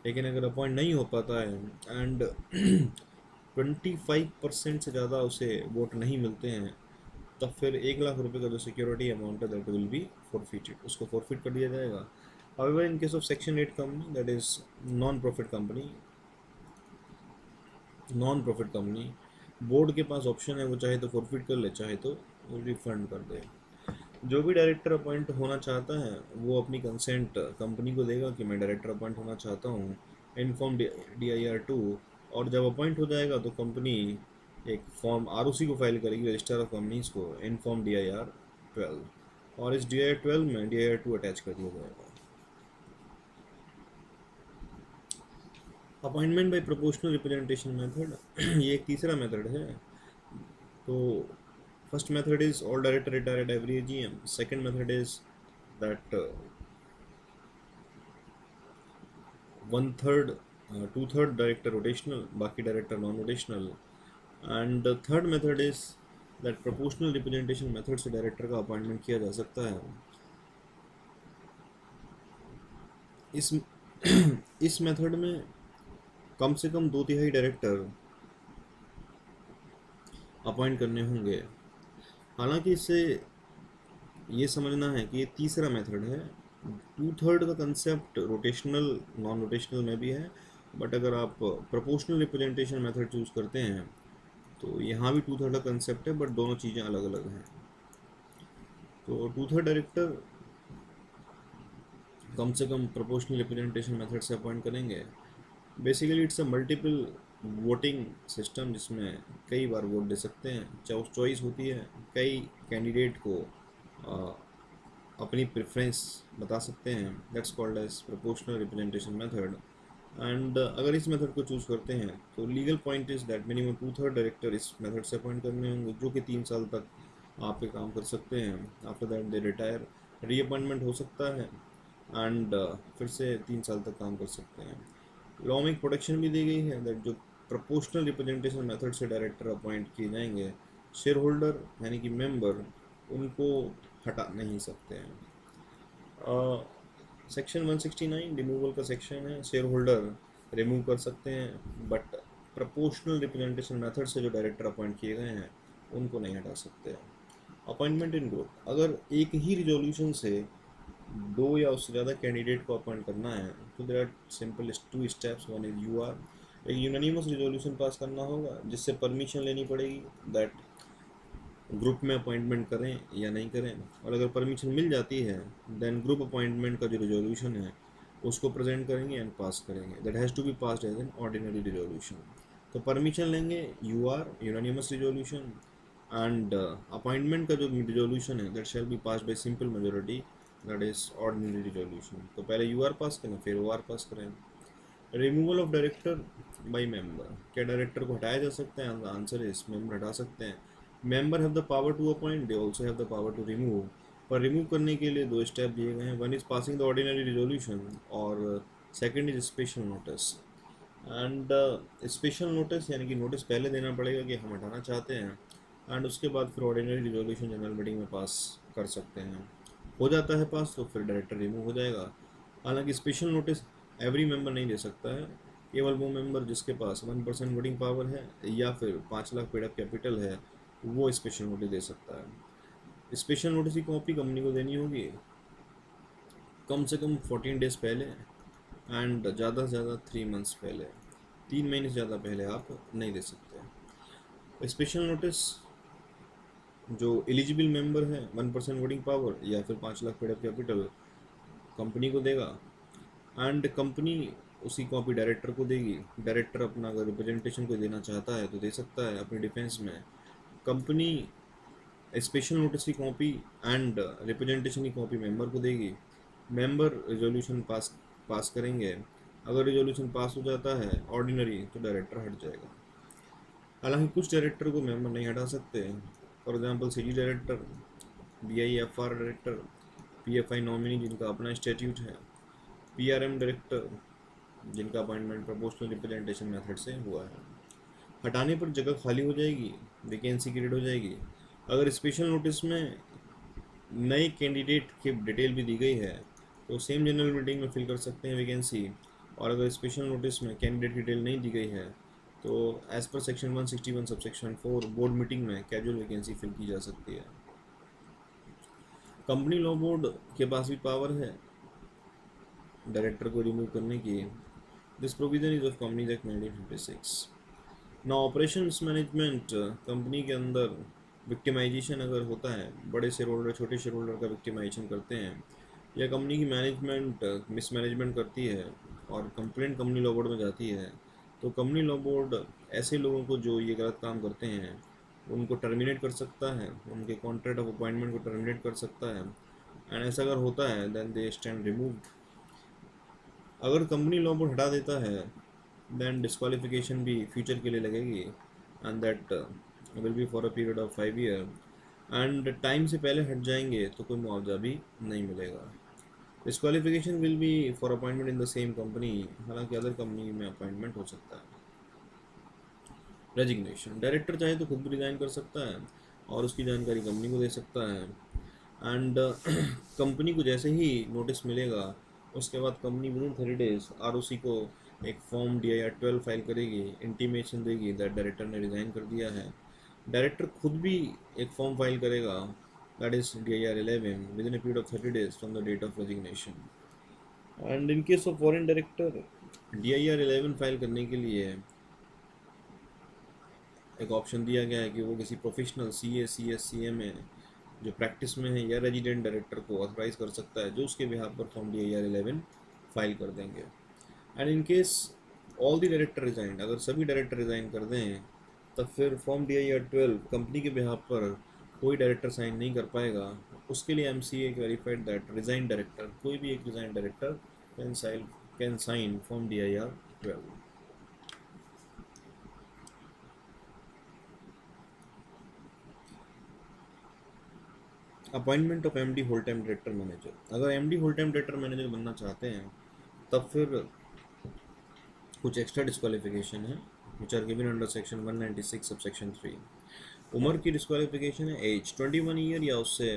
लेकिन अगर अपॉइंट नहीं हो पाता है एंड 25% से ज़्यादा उसे वोट नहीं मिलते हैं, तब फिर 1 लाख रुपए का जो सिक्योरिटी अमाउंट है दैट विल बी फॉरफिटेड, उसको फॉरफिट कर दिया जाएगा. However in case of section 8 company, that is non profit company, board के पास ऑप्शन है, वो चाहे तो फॉरफिट कर ले, चाहे तो रिफंड कर दे. जो भी डायरेक्टर अपॉइंट होना चाहता है वो अपनी कंसेंट कंपनी को देगा कि मैं डायरेक्टर अपॉइंट होना चाहता हूँ, इन्फॉर्म DIR2, और जब अपॉइंट हो जाएगा तो कंपनी एक फॉर्म ROC को फाइल करेगी रजिस्टर ऑफ कंपनीज को, इन्फॉर्म DIR12, और इस DIR12 में DIR2 अटैच कर दिया जाएगा. Appointment by proportional representation method, ये एक तीसरा मेथड है. तो first method is all director retire at every AGM. Second method is that 1/3 2/3 director rotational, बाकी director non rotational. And third method is that proportional representation method से director का appointment किया जा सकता है. इस इस मेथड में कम से कम 2/3 डायरेक्टर अपॉइंट करने होंगे। हालांकि इससे ये समझना है कि ये तीसरा मेथड है। 2/3 का कंसेप्ट रोटेशनल नॉन रोटेशनल में भी है, बट अगर आप प्रोपोर्शनल रिप्रेजेंटेशन मेथड चूज करते हैं तो यहाँ भी 2/3 का कंसेप्ट है, बट दोनों चीज़ें अलग अलग हैं। तो 2/3 डायरेक्टर कम से कम प्रोपोर्शनल रिप्रेजेंटेशन मेथड से अपॉइंट करेंगे। Basically it's a multiple voting system जिसमें कई बार वोट दे सकते हैं, चॉइस होती है, कई कैंडिडेट को अपनी प्रेफरेंस बता सकते हैं। That's called as proportional representation method. And अगर इस मेथड को चूज़ करते हैं तो legal point is that minimum 2/3 director इस मेथड से अपॉइंट करने होंगे, जो कि 3 साल तक आप पे काम कर सकते हैं। After that they retire, reappointment हो सकता है एंड फिर से 3 साल तक काम कर सकते हैं। लॉ में एक प्रोटेक्शन भी दी गई है दैट जो प्रोपोर्शनल रिप्रेजेंटेशन मेथड से डायरेक्टर अपॉइंट किए जाएंगे, शेयर होल्डर यानी कि मेंबर उनको हटा नहीं सकते हैं। सेक्शन 169 रिमूवल का सेक्शन है। शेयर होल्डर रिमूव कर सकते हैं, बट प्रोपोर्शनल रिप्रेजेंटेशन मेथड से जो डायरेक्टर अपॉइंट किए गए हैं उनको नहीं हटा सकते हैं। अपॉइंटमेंट इन ग्रुप, अगर एक ही रिजोल्यूशन से 2 या उससे ज़्यादा कैंडिडेट को अपॉइंट करना है तो there are simple 2 steps. One is UR, एक यूनानिमस रिजोल्यूशन पास करना होगा जिससे परमिशन लेनी पड़ेगी दैट ग्रुप में अपॉइंटमेंट करें या नहीं करें, और अगर परमिशन मिल जाती है देन ग्रुप अपॉइंटमेंट का जो रिजोल्यूशन है उसको प्रेजेंट करेंगे एंड पास करेंगे। That has to be passed as an ordinary resolution. तो परमिशन लेंगे UR unanimous resolution, and appointment का जो रिजोल्यूशन है that shall be passed by simple majority, that is ordinary resolution. तो पहले यूआर पास करें फिर ओआर पास करें। Removal of director by member, क्या डायरेक्टर को हटाया जा सकता है? द आंसर इज मेंबर हटा सकते हैं। Member have the power to appoint, they also have the power to remove. पर रिमूव करने के लिए 2 स्टेप दिए गए हैं। One is passing the ordinary resolution और second is special notice. And special notice यानी कि नोटिस पहले देना पड़ेगा कि हम हटाना चाहते हैं, एंड उसके बाद फिर ऑर्डिनरी रिजोल्यूशन जनरल मीटिंग में पास कर सकते हैं। हो जाता है पास तो फिर डायरेक्टर रिमूव हो जाएगा। हालांकि स्पेशल नोटिस एवरी मेंबर नहीं दे सकता है, केवल वो मेंबर जिसके पास 1% वोटिंग पावर है या फिर 5 लाख पेड अप कैपिटल है वो स्पेशल नोटिस दे सकता है। स्पेशल नोटिस की कॉपी कंपनी को देनी होगी कम से कम 14 डेज पहले एंड ज़्यादा से ज़्यादा 3 मंथ्स पहले। 3 महीने से ज़्यादा पहले आप नहीं दे सकते। स्पेशल नोटिस जो एलिजिबल मेंबर है 1% वोटिंग पावर या फिर 5 lakh paid up capital company को देगा, एंड कंपनी उसकी कॉपी डायरेक्टर को देगी। डायरेक्टर अपना अगर रिप्रेजेंटेशन को देना चाहता है तो दे सकता है अपनी डिफेंस में। कंपनी स्पेशल नोटिस की कॉपी एंड रिप्रेजेंटेशन की कॉपी मेंबर को देगी। मेंबर रिजोल्यूशन पास करेंगे। अगर रिजोल्यूशन पास हो जाता है ऑर्डिनरी तो डायरेक्टर हट जाएगा। हालांकि कुछ डायरेक्टर को मेंबर नहीं हटा सकते, for example CD director, BIFR director, PFI nominee जिनका अपना स्टैट्यूट है, पीआरएम डायरेक्टर जिनका अपॉइंटमेंट प्रोपोर्शनल रिप्रेजेंटेशन मेथड से हुआ है। हटाने पर जगह खाली हो जाएगी, वैकेंसी क्रिएट हो जाएगी। अगर स्पेशल नोटिस में नए कैंडिडेट की डिटेल भी दी गई है तो सेम जनरल मीटिंग में फिल कर सकते हैं वैकेंसी, और अगर स्पेशल नोटिस में कैंडिडेट की डिटेल नहीं दी गई है तो as per section 161 subsection 4 board meeting में कैजुअल वैकेंसी फिल की जा सकती है। कंपनी लॉ बोर्ड के पास भी पावर है डायरेक्टर को रिमूव करने की। This provision is of companies act 1956। ना ऑपरेशंस मैनेजमेंट, कंपनी के अंदर विक्टिमाइजेशन अगर होता है, बड़े शेयर होल्डर छोटे शेयर होल्डर का विक्टिमाइजेशन करते हैं या कंपनी की मैनेजमेंट मिसमैनेजमेंट करती है और कंप्लेंट कंपनी लॉ बोर्ड में जाती है, तो कंपनी लॉ बोर्ड ऐसे लोगों को जो ये गलत काम करते हैं उनको टर्मिनेट कर सकता है, उनके कॉन्ट्रैक्ट ऑफ अपॉइंटमेंट को टर्मिनेट कर सकता है, एंड ऐसा अगर होता है देन दे स्टैंड रिमूव्ड। अगर कंपनी लॉ बोर्ड हटा देता है देन डिस्क्वालिफिकेशन भी फ्यूचर के लिए लगेगी, and that will be for a period of 5 year, and time से पहले हट जाएंगे तो कोई मुआवजा भी नहीं मिलेगा। Disqualification will be for appointment in the same company, हालांकि अदर कंपनी में अपॉइंटमेंट हो सकता है। रेजिग्नेशन, डायरेक्टर चाहे तो खुद भी रिजाइन कर सकता है और उसकी जानकारी कंपनी को दे सकता है, एंड कंपनी को जैसे ही नोटिस मिलेगा उसके बाद company within 30 days ROC को एक फॉर्म DIR-12 फाइल करेगी, इंटीमेशन देगी दैट डायरेक्टर ने रिज़ाइन कर दिया है। डायरेक्टर खुद भी एक फॉर्म फाइल करेगा that is DIR-11 within a period of 30 days from the date of resignation. And in case of foreign director DIR-11 file करने के लिए एक ऑप्शन दिया गया है कि वो किसी प्रोफेशनल CA CS CMA जो प्रैक्टिस में है या रेजिडेंट डायरेक्टर को ऑथराइज कर सकता है जो उसके बिहाफ पर फॉर्म DIR-11 फाइल कर देंगे। And in case all the director resign, अगर सभी डायरेक्टर रिजाइन कर दें तब फिर फॉर्म DIR-12 कंपनी के बिहाफ पर कोई डायरेक्टर साइन नहीं कर पाएगा। उसके लिए MCA clarified that resign director, कोई भी एक resign director can sign form DIR-12। Appointment of MD whole time director manager, अगर MD whole time director manager बनना चाहते हैं तब फिर कुछ एक्स्ट्रा डिस्क्वालिफिकेशन है which are given under section 196 sub section 3। उम्र की डिस्क्वालिफिकेशन है एज 21 ईयर या उससे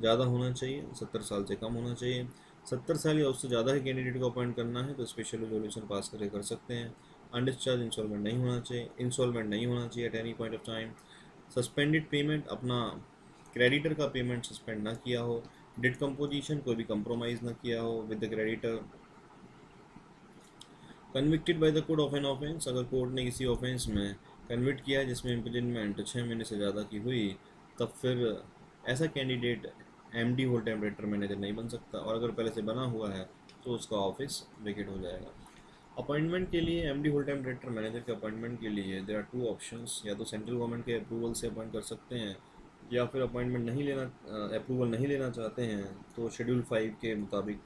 ज़्यादा होना चाहिए, 70 साल से कम होना चाहिए। 70 साल या उससे ज़्यादा ही कैंडिडेट को अपॉइंट करना है तो स्पेशल रिजोल्यूशन पास करके कर सकते हैं। अनडिस्चार्ज इंस्टॉलमेंट नहीं होना चाहिए, इंस्टॉलमेंट नहीं होना चाहिए at any point of time. Suspended payment, अपना क्रेडिटर का पेमेंट सस्पेंड ना किया हो। डेट कंपोजिशन, कोई भी कंप्रोमाइज़ ना किया हो with the creditor. Convicted by the court of an offence, अगर कोर्ट ने किसी ऑफेंस में कन्विक्ट किया जिसमें इम्प्रिजनमेंट 6 महीने से ज़्यादा की हुई तब फिर ऐसा candidate MD whole time director manager नहीं बन सकता, और अगर पहले से बना हुआ है तो उसका ऑफिस वेकेट हो जाएगा। अपॉइंटमेंट के लिए MD whole time director manager के अपॉइंटमेंट के लिए देयर आर 2 ऑप्शंस, या तो सेंट्रल गवर्नमेंट के अप्रूवल से अपॉइंट कर सकते हैं या फिर अपॉइंटमेंट नहीं लेना, अप्रूवल नहीं लेना चाहते हैं तो शेड्यूल 5 के मुताबिक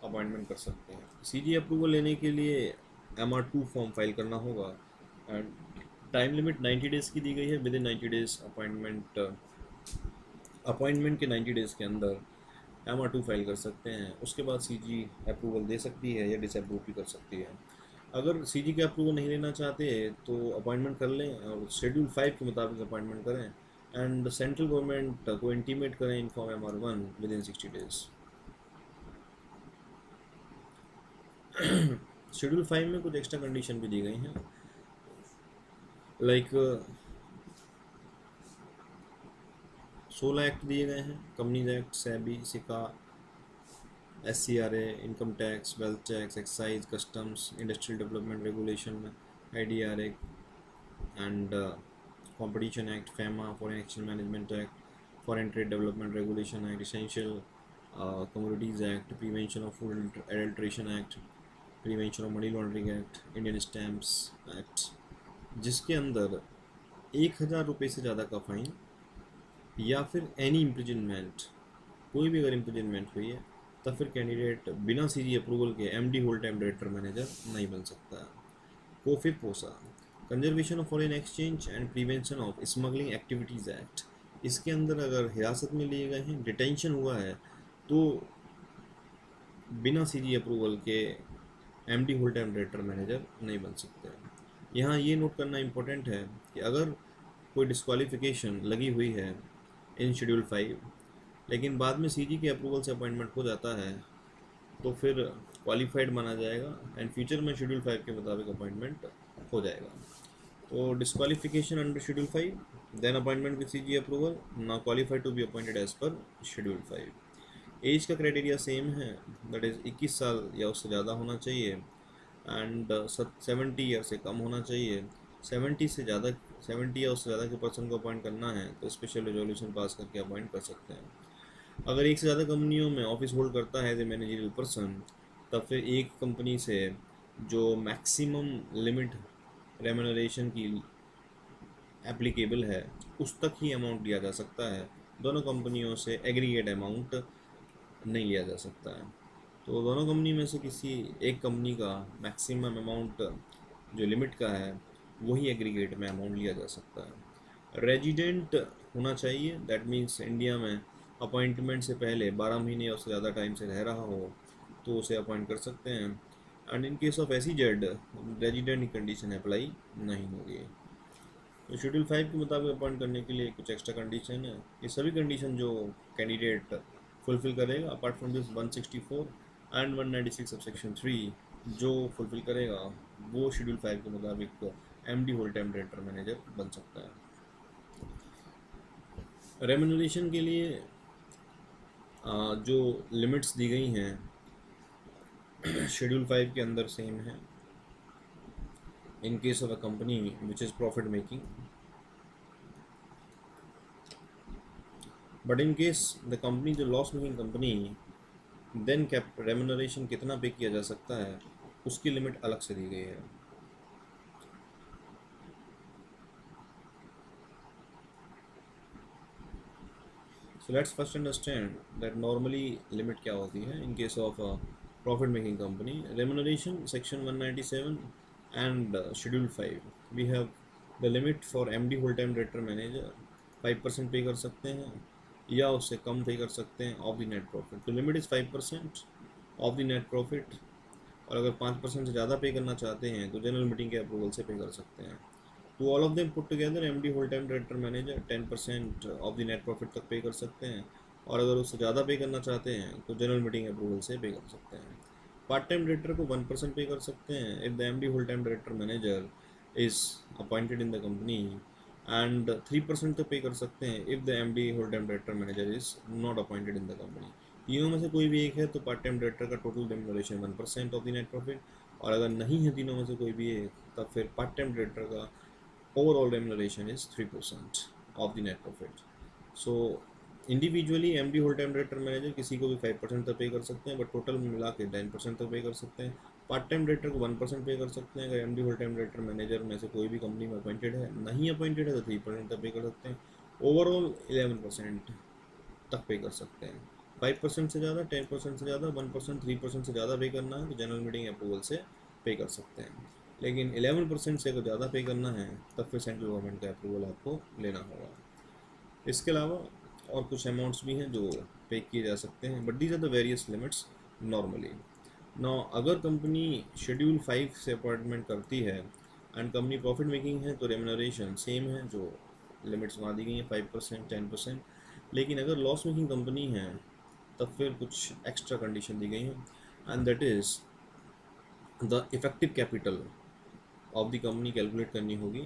अपॉइंटमेंट कर सकते हैं। CG अप्रूवल लेने के लिए MR-2 फॉर्म फाइल करना होगा एंड टाइम लिमिट 90 डेज़ की दी गई है। विद इन 90 डेज़ अपॉइंटमेंट के 90 डेज़ के अंदर MR-2 फाइल कर सकते हैं। उसके बाद CG अप्रूवल दे सकती है या डिसअप्रूव भी कर सकती है। अगर CG के अप्रूवल नहीं लेना चाहते तो अपॉइंटमेंट कर लें और शेड्यूल 5 के मुताबिक अपॉइंटमेंट करें एंड सेंट्रल गवर्नमेंट को इंटीमेट करें in form MR-1 with in 60 days. Schedule 5 में कुछ एक्स्ट्रा कंडीशन भी दी गई हैं, लाइक 16 एक्ट दिए गए हैं, कंपनीज एक्ट, SEBI, सिका, SCRA, income tax, wealth tax, excise, customs, industrial development regulation, IDRA and competition act, FEMA, foreign exchange management act, foreign trade development regulation act, essential commodities act, prevention of food adulteration act, prevention of money laundering act, Indian stamps act, जिसके अंदर 1000 रुपये से ज़्यादा का fine या फिर any imprisonment, कोई भी अगर इम्प्रिजनमेंट हुई है तब फिर कैंडिडेट बिना CG अप्रूवल के MD whole time director manager नहीं बन सकता। COFEPOSA, conservation of foreign exchange and prevention of smuggling activities act, इसके अंदर अगर हिरासत में लिए गए हैं, डिटेंशन हुआ है तो बिना CG अप्रूवल के MD whole time director manager नहीं बन सकते। यहाँ ये नोट करना इम्पोर्टेंट है कि अगर कोई डिस्क्वालिफिकेशन लगी हुई है इन शेड्यूल 5 लेकिन बाद में CG के अप्रूवल से अपॉइंटमेंट हो जाता है तो फिर क्वालिफाइड माना जाएगा एंड फ्यूचर में शेड्यूल 5 के मुताबिक अपॉइंटमेंट हो जाएगा। तो disqualification under schedule 5 then appointment with CG approval, ना qualified to be appointed as per schedule 5। Age का क्राइटेरिया सेम है, दैट इज़ 21 साल या उससे ज़्यादा होना चाहिए एंड 70 ईयर से कम होना चाहिए। 70 या उससे ज़्यादा के पर्सन को अपॉइंट करना है तो स्पेशल रेजोल्यूशन पास करके अपॉइंट कर सकते हैं। अगर एक से ज़्यादा कंपनियों में ऑफिस होल्ड करता है एज ए मैनेजरियल पर्सन तब फिर एक कंपनी से जो मैक्सिमम लिमिट रेम्यूनरेशन की एप्लीकेबल है उस तक ही अमाउंट लिया जा सकता है, दोनों कंपनियों से एग्रीगेट अमाउंट नहीं लिया जा सकता है। तो दोनों कंपनी में से किसी एक कंपनी का मैक्सिमम अमाउंट जो लिमिट का है वही एग्रीगेट में अमाउंट लिया जा सकता है। रेजिडेंट होना चाहिए, दैट मीन्स इंडिया में अपॉइंटमेंट से पहले 12 महीने या उससे ज़्यादा टाइम से रह रहा हो तो उसे अपॉइंट कर सकते हैं and in case of SEZ resident की कंडीशन अप्लाई नहीं होगी। तो शेड्यूल 5 के मुताबिक अपॉइंट करने के लिए कुछ एक्स्ट्रा कंडीशन है, ये सभी कंडीशन जो कैंडिडेट फुलफिल करेगा apart from this 164 and 196 sub section 3 जो फुलफिल करेगा वो शेड्यूल 5 के मुताबिक MD whole time director manager बन सकता है। रेम्यूनरेशन के लिए जो लिमिट्स दी गई हैं शेड्यूल 5 के अंदर सेम है। In case of a company which is profit making, but in case the company जो loss making company, then cap remuneration कितना पे किया जा सकता है उसकी लिमिट अलग से दी गई है। So let's first understand that normally limit क्या होती है in case of a profit making company. Remuneration section 197 and schedule 5 we have the limit for MD whole time director manager 5% पे कर सकते हैं या उससे कम पे कर सकते हैं ऑफ द नेट प्रॉफिट। तो limit is 5% of the net profit, और अगर 5% से ज़्यादा पे करना चाहते हैं तो जनरल मीटिंग के अप्रूवल से पे कर सकते हैं। तो all of them put together MD whole time director manager 10% of the net profit तक पे कर सकते हैं, और अगर उससे ज़्यादा पे करना चाहते हैं तो जनरल मीटिंग अप्रूवल से पे कर सकते हैं। पार्ट टाइम डायरेक्टर को 1% पे कर सकते हैं if the MD whole time director manager is appointed in the company, and 3% तो पे कर सकते हैं if the MD whole time director manager is not appointed in the company. तीनों में से कोई भी एक है तो पार्ट टाइम डायरेक्टर का total remuneration 1% of the net profit, और अगर नहीं है तीनों में से कोई भी एक तब फिर पार्ट टाइम डायरेक्टर का overall remuneration is 3% of the net profit. So individually MD whole time director manager किसी को भी 5% तक पे कर सकते हैं, बट टोटल मिला के 10% तक पे कर सकते हैं। पार्ट टाइम डायरेक्टर को 1% पे कर सकते हैं अगर MD whole time director manager में से कोई भी कंपनी में अपॉइंटेड है, नहीं अपॉइंटेड है तो 3% तक पे कर सकते हैं। ओवरऑल 11% तक पे कर सकते हैं। 5% से ज़्यादा, 10% से ज़्यादा, 1%, 3% से ज़्यादा पे करना है तो जनरल मीटिंग अप्रूवल से पे कर सकते हैं। लेकिन 11% से अगर ज़्यादा पे करना है तब फिर सेंट्रल गवर्नमेंट का अप्रूवल आपको लेना होगा। इसके अलावा और कुछ अमाउंट्स भी हैं जो पे किए जा सकते हैं, but these are the various limits normally. Now अगर कंपनी शेड्यूल 5 से अपॉइंटमेंट करती है एंड कंपनी प्रॉफिट मेकिंग है तो रेम्यूनरेशन सेम है, जो लिमिट्स वहाँ दी गई हैं 5%, 10%। लेकिन अगर लॉस मेकिंग कंपनी है तब फिर कुछ एक्स्ट्रा कंडीशन दी गई हैं, and that is the effective capital of the company calculate करनी होगी।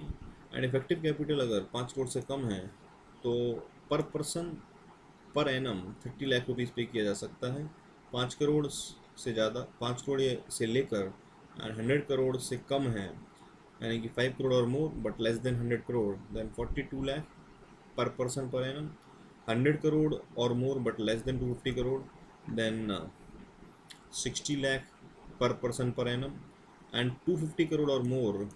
एंड इफेक्टिव कैपिटल अगर 5 करोड़ से कम है तो पर person per annum 30 lakh rupees पे किया जा सकता है। 5 करोड़ से ज़्यादा, 5 करोड़ से लेकर एंड 100 करोड़ से कम है, यानी कि 5 करोड़ और more but less than 100 crore, then 42 lakh per person per annum. 100 crore और more but less than 250 crore, then 60 lakh per person per annum. And 250 crore और मोर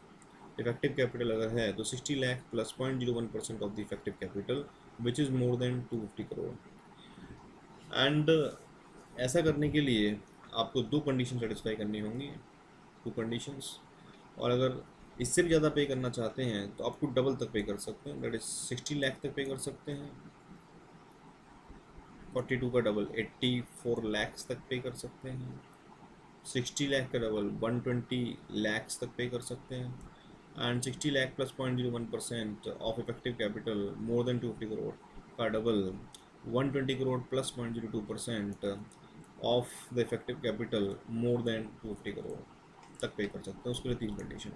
इफेक्टिव कैपिटल अगर है तो 60 lakh plus 0.01% of the effective capital which is more than 250 crore. And ऐसा करने के लिए आपको 2 कंडीशन सेटिस्फाई करनी होंगी, 2 कंडीशंस, और अगर इससे भी ज़्यादा पे करना चाहते हैं तो आपको डबल तक पे कर सकते हैं, दैट इज़ 60 लाख तक पे कर सकते हैं। 42 का डबल 84 लाख तक पे कर सकते हैं। 60 लाख का डबल 120 लाख तक पे कर सकते हैं। And 60 lakh plus 0.01% of effective capital more than 250 crore का double 120 crore plus 0.02% of the effective capital more than 250 crore तक पे कर सकते हैं। उसके लिए 3 कंडीशन।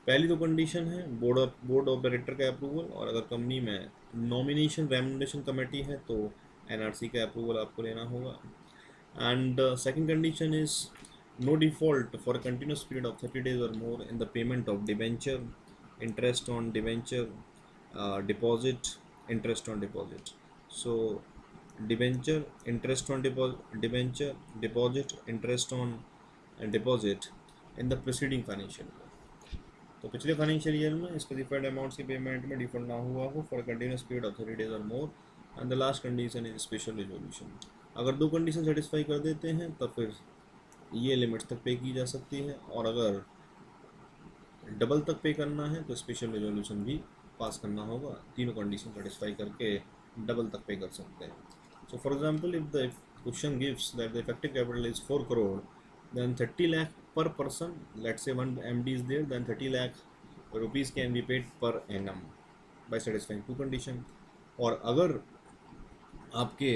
पहली 2 कंडीशन है बोर्ड ऑफ डायरेक्टर का अप्रूवल, और अगर कंपनी में नॉमिनेशन रेम्यूनरेशन कमेटी है तो एनआरसी का अप्रूवल आपको लेना होगा। And second condition is no default for a continuous period of 30 days or more in the payment of debenture, interest on debenture, deposit, interest on deposit. So debenture, interest on debenture, deposit, interest on deposit in the preceding financial year. तो पिछले financial year में specified amounts की payment में default ना हुआ हो for continuous period of 30 days और more, and the last condition is special resolution. अगर 2 कंडीशन सेटिस्फाई कर देते हैं तब फिर ये लिमिट्स तक पे की जा सकती है, और अगर डबल तक पे करना है तो स्पेशल रेजोल्यूशन भी पास करना होगा। तीनों कंडीशन सेटिस्फाई करके डबल तक पे कर सकते हैं। So for example if the question gives that the effective capital is 4 crore then 30 lakh per person, let's say 1 MD is there, then 30 lakh rupees can be paid per annum by satisfying 2 condition. और अगर आपके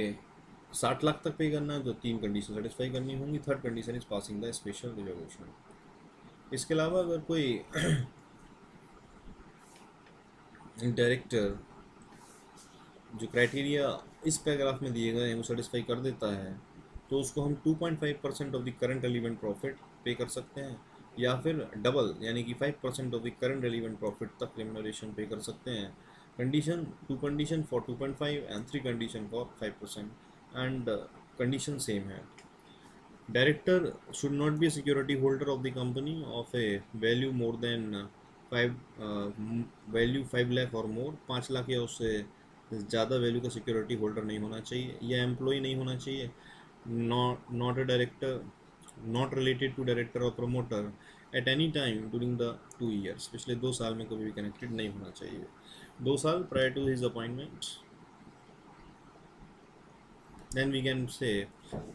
60 लाख तक पे करना है तो 3 कंडीशन सेटिस्फाई करनी होंगी। Third condition is passing the special resolution. इसके अलावा अगर कोई डायरेक्टर जो क्राइटेरिया इस पैराग्राफ में दिए गए हैं वो सेटिस्फाई कर देता है तो उसको हम 2.5% of the current relevant profit पे कर सकते हैं, या फिर डबल यानी कि 5% of the current relevant profit तक रेम्यूनरेशन पे कर सकते हैं। Condition, 2 condition for 2.5 and 3 condition for 5%, and condition same है। Director should not be security holder of the company of a value more than 5 lakh और more. 5 lakh या उससे ज़्यादा value का सिक्योरिटी होल्डर नहीं होना चाहिए, या एम्प्लॉय नहीं होना चाहिए। Not a director, not related to director और promoter at any time during the 2 years. पिछले 2 साल में कभी भी कनेक्टेड नहीं होना चाहिए। 2 साल prior to his appointment. Then we can say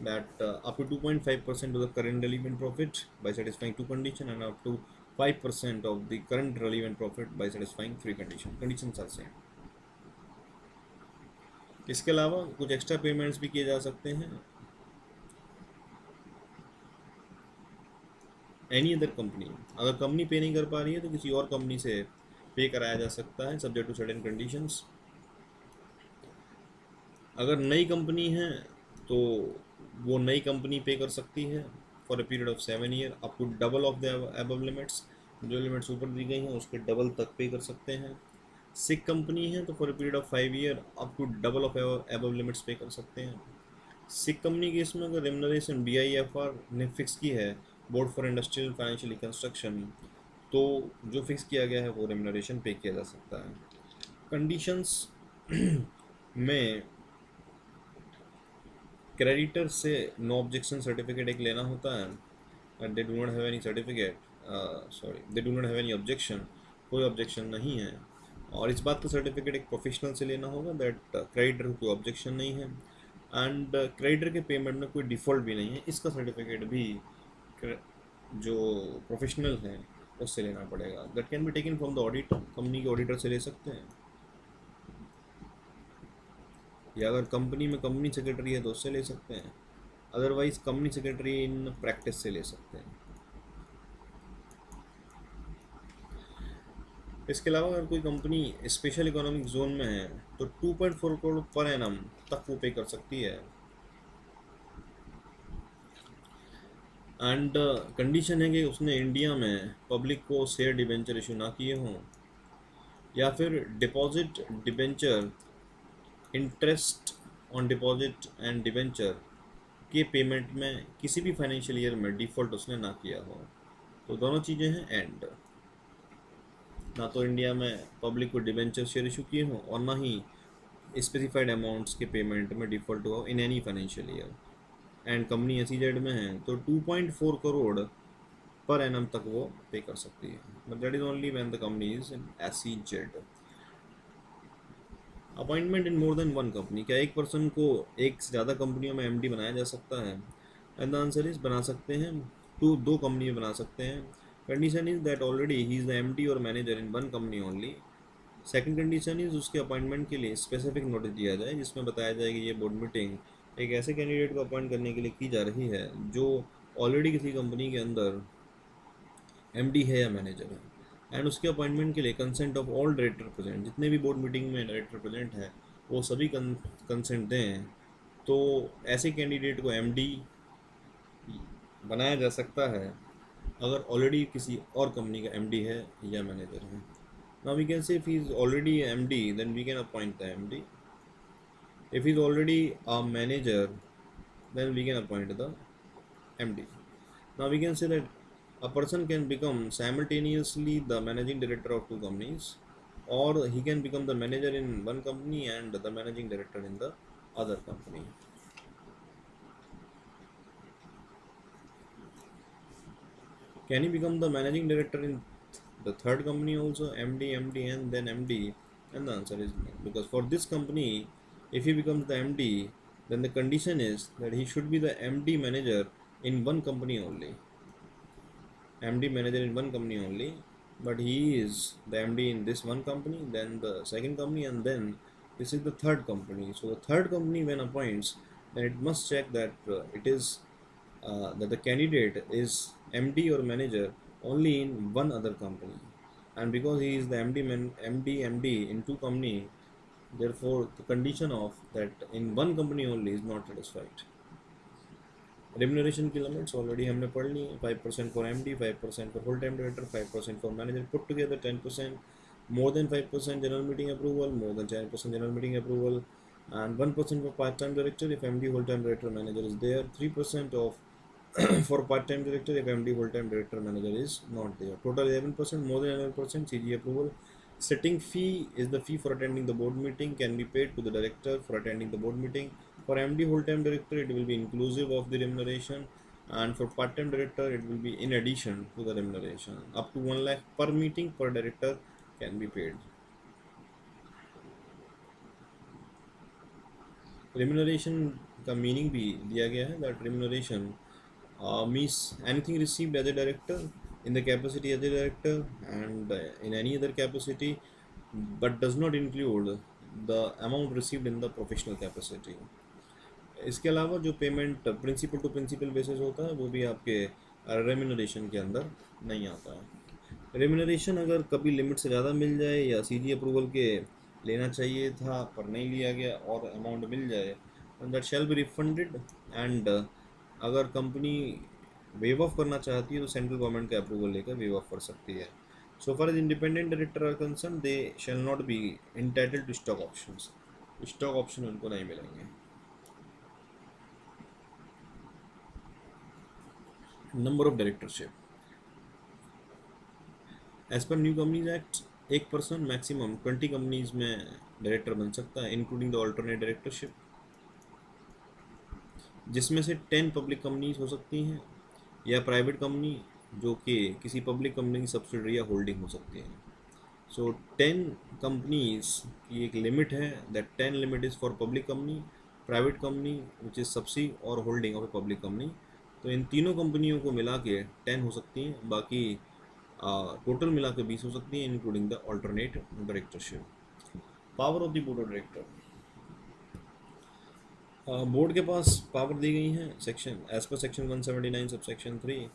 that up to 2.5% of the current relevant profit by satisfying 2 conditions, and up to 5% of the current relevant profit by satisfying 3 conditions. Conditions are same. इसके अलावा कुछ extra payments भी किए जा सकते हैं। Any other company, अगर company पे नहीं कर पा रही है तो किसी और कंपनी से पे कराया जा सकता है सब्जेक्ट टू सर्टेन कंडीशंस। अगर नई कंपनी है तो वो नई कंपनी पे कर सकती है for a period of 7 year up to double of the above limits. जो लिमिट्स ऊपर दी गई हैं उसके डबल तक पे कर सकते हैं। सिक कंपनी है तो for a period of 5 year up to double of above limits pay कर सकते हैं। सिक कंपनी के इसमें अगर रेम्यूनरेशन BIFR ने फिक्स की है, board for industrial financial construction, तो जो फिक्स किया गया है वो रेम्यूनरेशन पे किया जा सकता है। कंडीशंस में क्रेडिटर से नो ऑब्जेक्शन सर्टिफिकेट एक लेना होता है, and they do not have any certificate, they do not have any objection, कोई ऑब्जेक्शन नहीं है। और इस बात का सर्टिफिकेट एक प्रोफेशनल से लेना होगा दैट क्रेडिटर को कोई ऑब्जेक्शन नहीं है, एंड क्रेडिटर के पेमेंट में कोई डिफ़ॉल्ट भी नहीं है। इसका सर्टिफिकेट भी जो प्रोफेशनल है उससे लेना पड़ेगा। That can be taken from the auditor, company के ऑडिटर से ले सकते हैं, या अगर कंपनी में कंपनी सेक्रेटरी है तो उससे ले सकते हैं, otherwise company secretary in practice से ले सकते हैं। इसके अलावा अगर कोई कंपनी स्पेशल इकोनॉमिक जोन में है तो 2.4 करोड़ पर एनम तक वो पे कर सकती है। एंड कंडीशन है कि उसने इंडिया में पब्लिक को शेयर डिबेंचर इशू ना किए हों, या फिर deposit debenture, interest on deposit and debenture के पेमेंट में किसी भी फाइनेंशियल ईयर में डिफ़ॉल्ट उसने ना किया हो। तो दोनों चीज़ें हैं, एंड ना तो इंडिया में पब्लिक को डिबेंचर शेयर इशू किए हों और ना ही स्पेसिफाइड अमाउंट्स के पेमेंट में डिफ़ॉल्ट हुआ in any financial year, and company SEZ में है तो 2.4 करोड़ पर एनम तक वो पे कर सकती है, but that is only when the company is in SEZ। Appointment in more than one company, क्या एक पर्सन को एक से ज़्यादा कंपनियों में MD बनाया जा सकता है? एंड द आंसर इज बना सकते हैं, दो कंपनी में बना सकते हैं। Condition is that already he is the MD और manager in one company only. Second condition is उसके अपॉइंटमेंट के लिए स्पेसिफिक नोटिस दिया जाए जिसमें बताया जाए कि ये बोर्ड मीटिंग एक ऐसे कैंडिडेट को अपॉइंट करने के लिए की जा रही है जो ऑलरेडी किसी कंपनी के अंदर MD है या मैनेजर है, एंड उसके अपॉइंटमेंट के लिए consent of all director present, जितने भी बोर्ड मीटिंग में डायरेक्टर प्रेजेंट है वो सभी कंसेंट दें, तो ऐसे कैंडिडेट को MD बनाया जा सकता है अगर ऑलरेडी किसी और कंपनी का MD है या मैनेजर है। Now we can say if he is already a MD, then we can appoint the MD. If he is already a manager, then we can appoint the MD. Now we can say that a person can become simultaneously the managing director of 2 companies, or he can become the manager in one company and the managing director in the other company. Can he become the managing director in the third company also, MD, and then MD? And the answer is no, because for this company, if he becomes the MD, then the condition is that he should be the MD manager in one company only. MD manager in one company only, but he is the MD in this one company, then the second company, and then this is the third company. So the third company when appoints, then it must check that it is that the candidate is MD or manager only in one other company, and because he is the MD in two company, therefore the condition of that in one company only is not satisfied. Remuneration की limits already हमने पढ़ ली, 5% for MD, 5% for full time director, 5% for manager, put together 10%, more than 5% general meeting approval, more than 10% general meeting approval, and 1% for part time director if MD full time director manager is there, 3% of for part time director if MD full time director manager is not there, total 11%, more than 11% CG approval. Setting fee is the fee for attending the board meeting can be paid to the director for attending the board meeting. For MD full-time director, it will be inclusive of the remuneration, and for part-time director, it will be in addition to the remuneration. Up to 1 lakh per meeting per director can be paid. Remuneration का meaning भी दिया गया है that remuneration means anything received as a director in the capacity as a director and in any other capacity, but does not include the amount received in the professional capacity. इसके अलावा जो payment principal to principal basis होता है वो भी आपके remuneration के अंदर नहीं आता है। रेम्यूनरेशन अगर कभी लिमिट से ज़्यादा मिल जाए या सीजी अप्रूवल के लेना चाहिए था पर नहीं लिया गया और अमाउंट मिल जाए, that shall be refunded, and अगर कंपनी वेव ऑफ करना चाहती है तो सेंट्रल गवर्नमेंट का अप्रूवल लेकर वेव ऑफ कर सकती है। So far as independent director are concern, they shall not be entitled to stock options, stock option उनको नहीं मिलेंगे। Number of directorship as per new companies act, एक पर्सन मैक्सिमम 20 कंपनीज में director बन सकता है इंक्लूडिंग द ऑल्टरनेट डायरेक्टरशिप, जिसमें से 10 पब्लिक कंपनीज हो सकती हैं या प्राइवेट कंपनी जो कि किसी पब्लिक कंपनी की सब्सिडरी या होल्डिंग हो सकती है। सो 10 कंपनीज की एक लिमिट है, that 10 limit is for public company, private company which is subsidy और holding of a public company. तो इन तीनों कंपनियों को मिला के 10 हो सकती हैं, बाकी टोटल मिला के 20 हो सकती हैं including the alternate directorship. Power of the board of director, board के पास पावर दी गई है section as per section 179 sub section 3।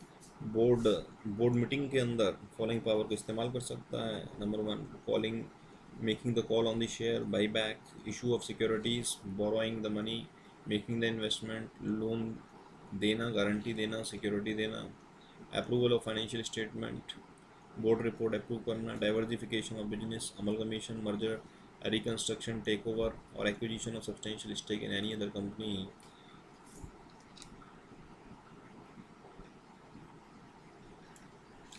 Board meeting के अंदर फॉलोइंग पावर को इस्तेमाल कर सकता है। Number 1, calling making the call on the share, buy back, issue of securities, borrowing the money, making the investment, loan देना, गारंटी देना, security देना, approval of financial statement, board report approve करना, diversification of business, amalgamation, merger, reconstruction, takeover or acquisition of substantial stake in any other company,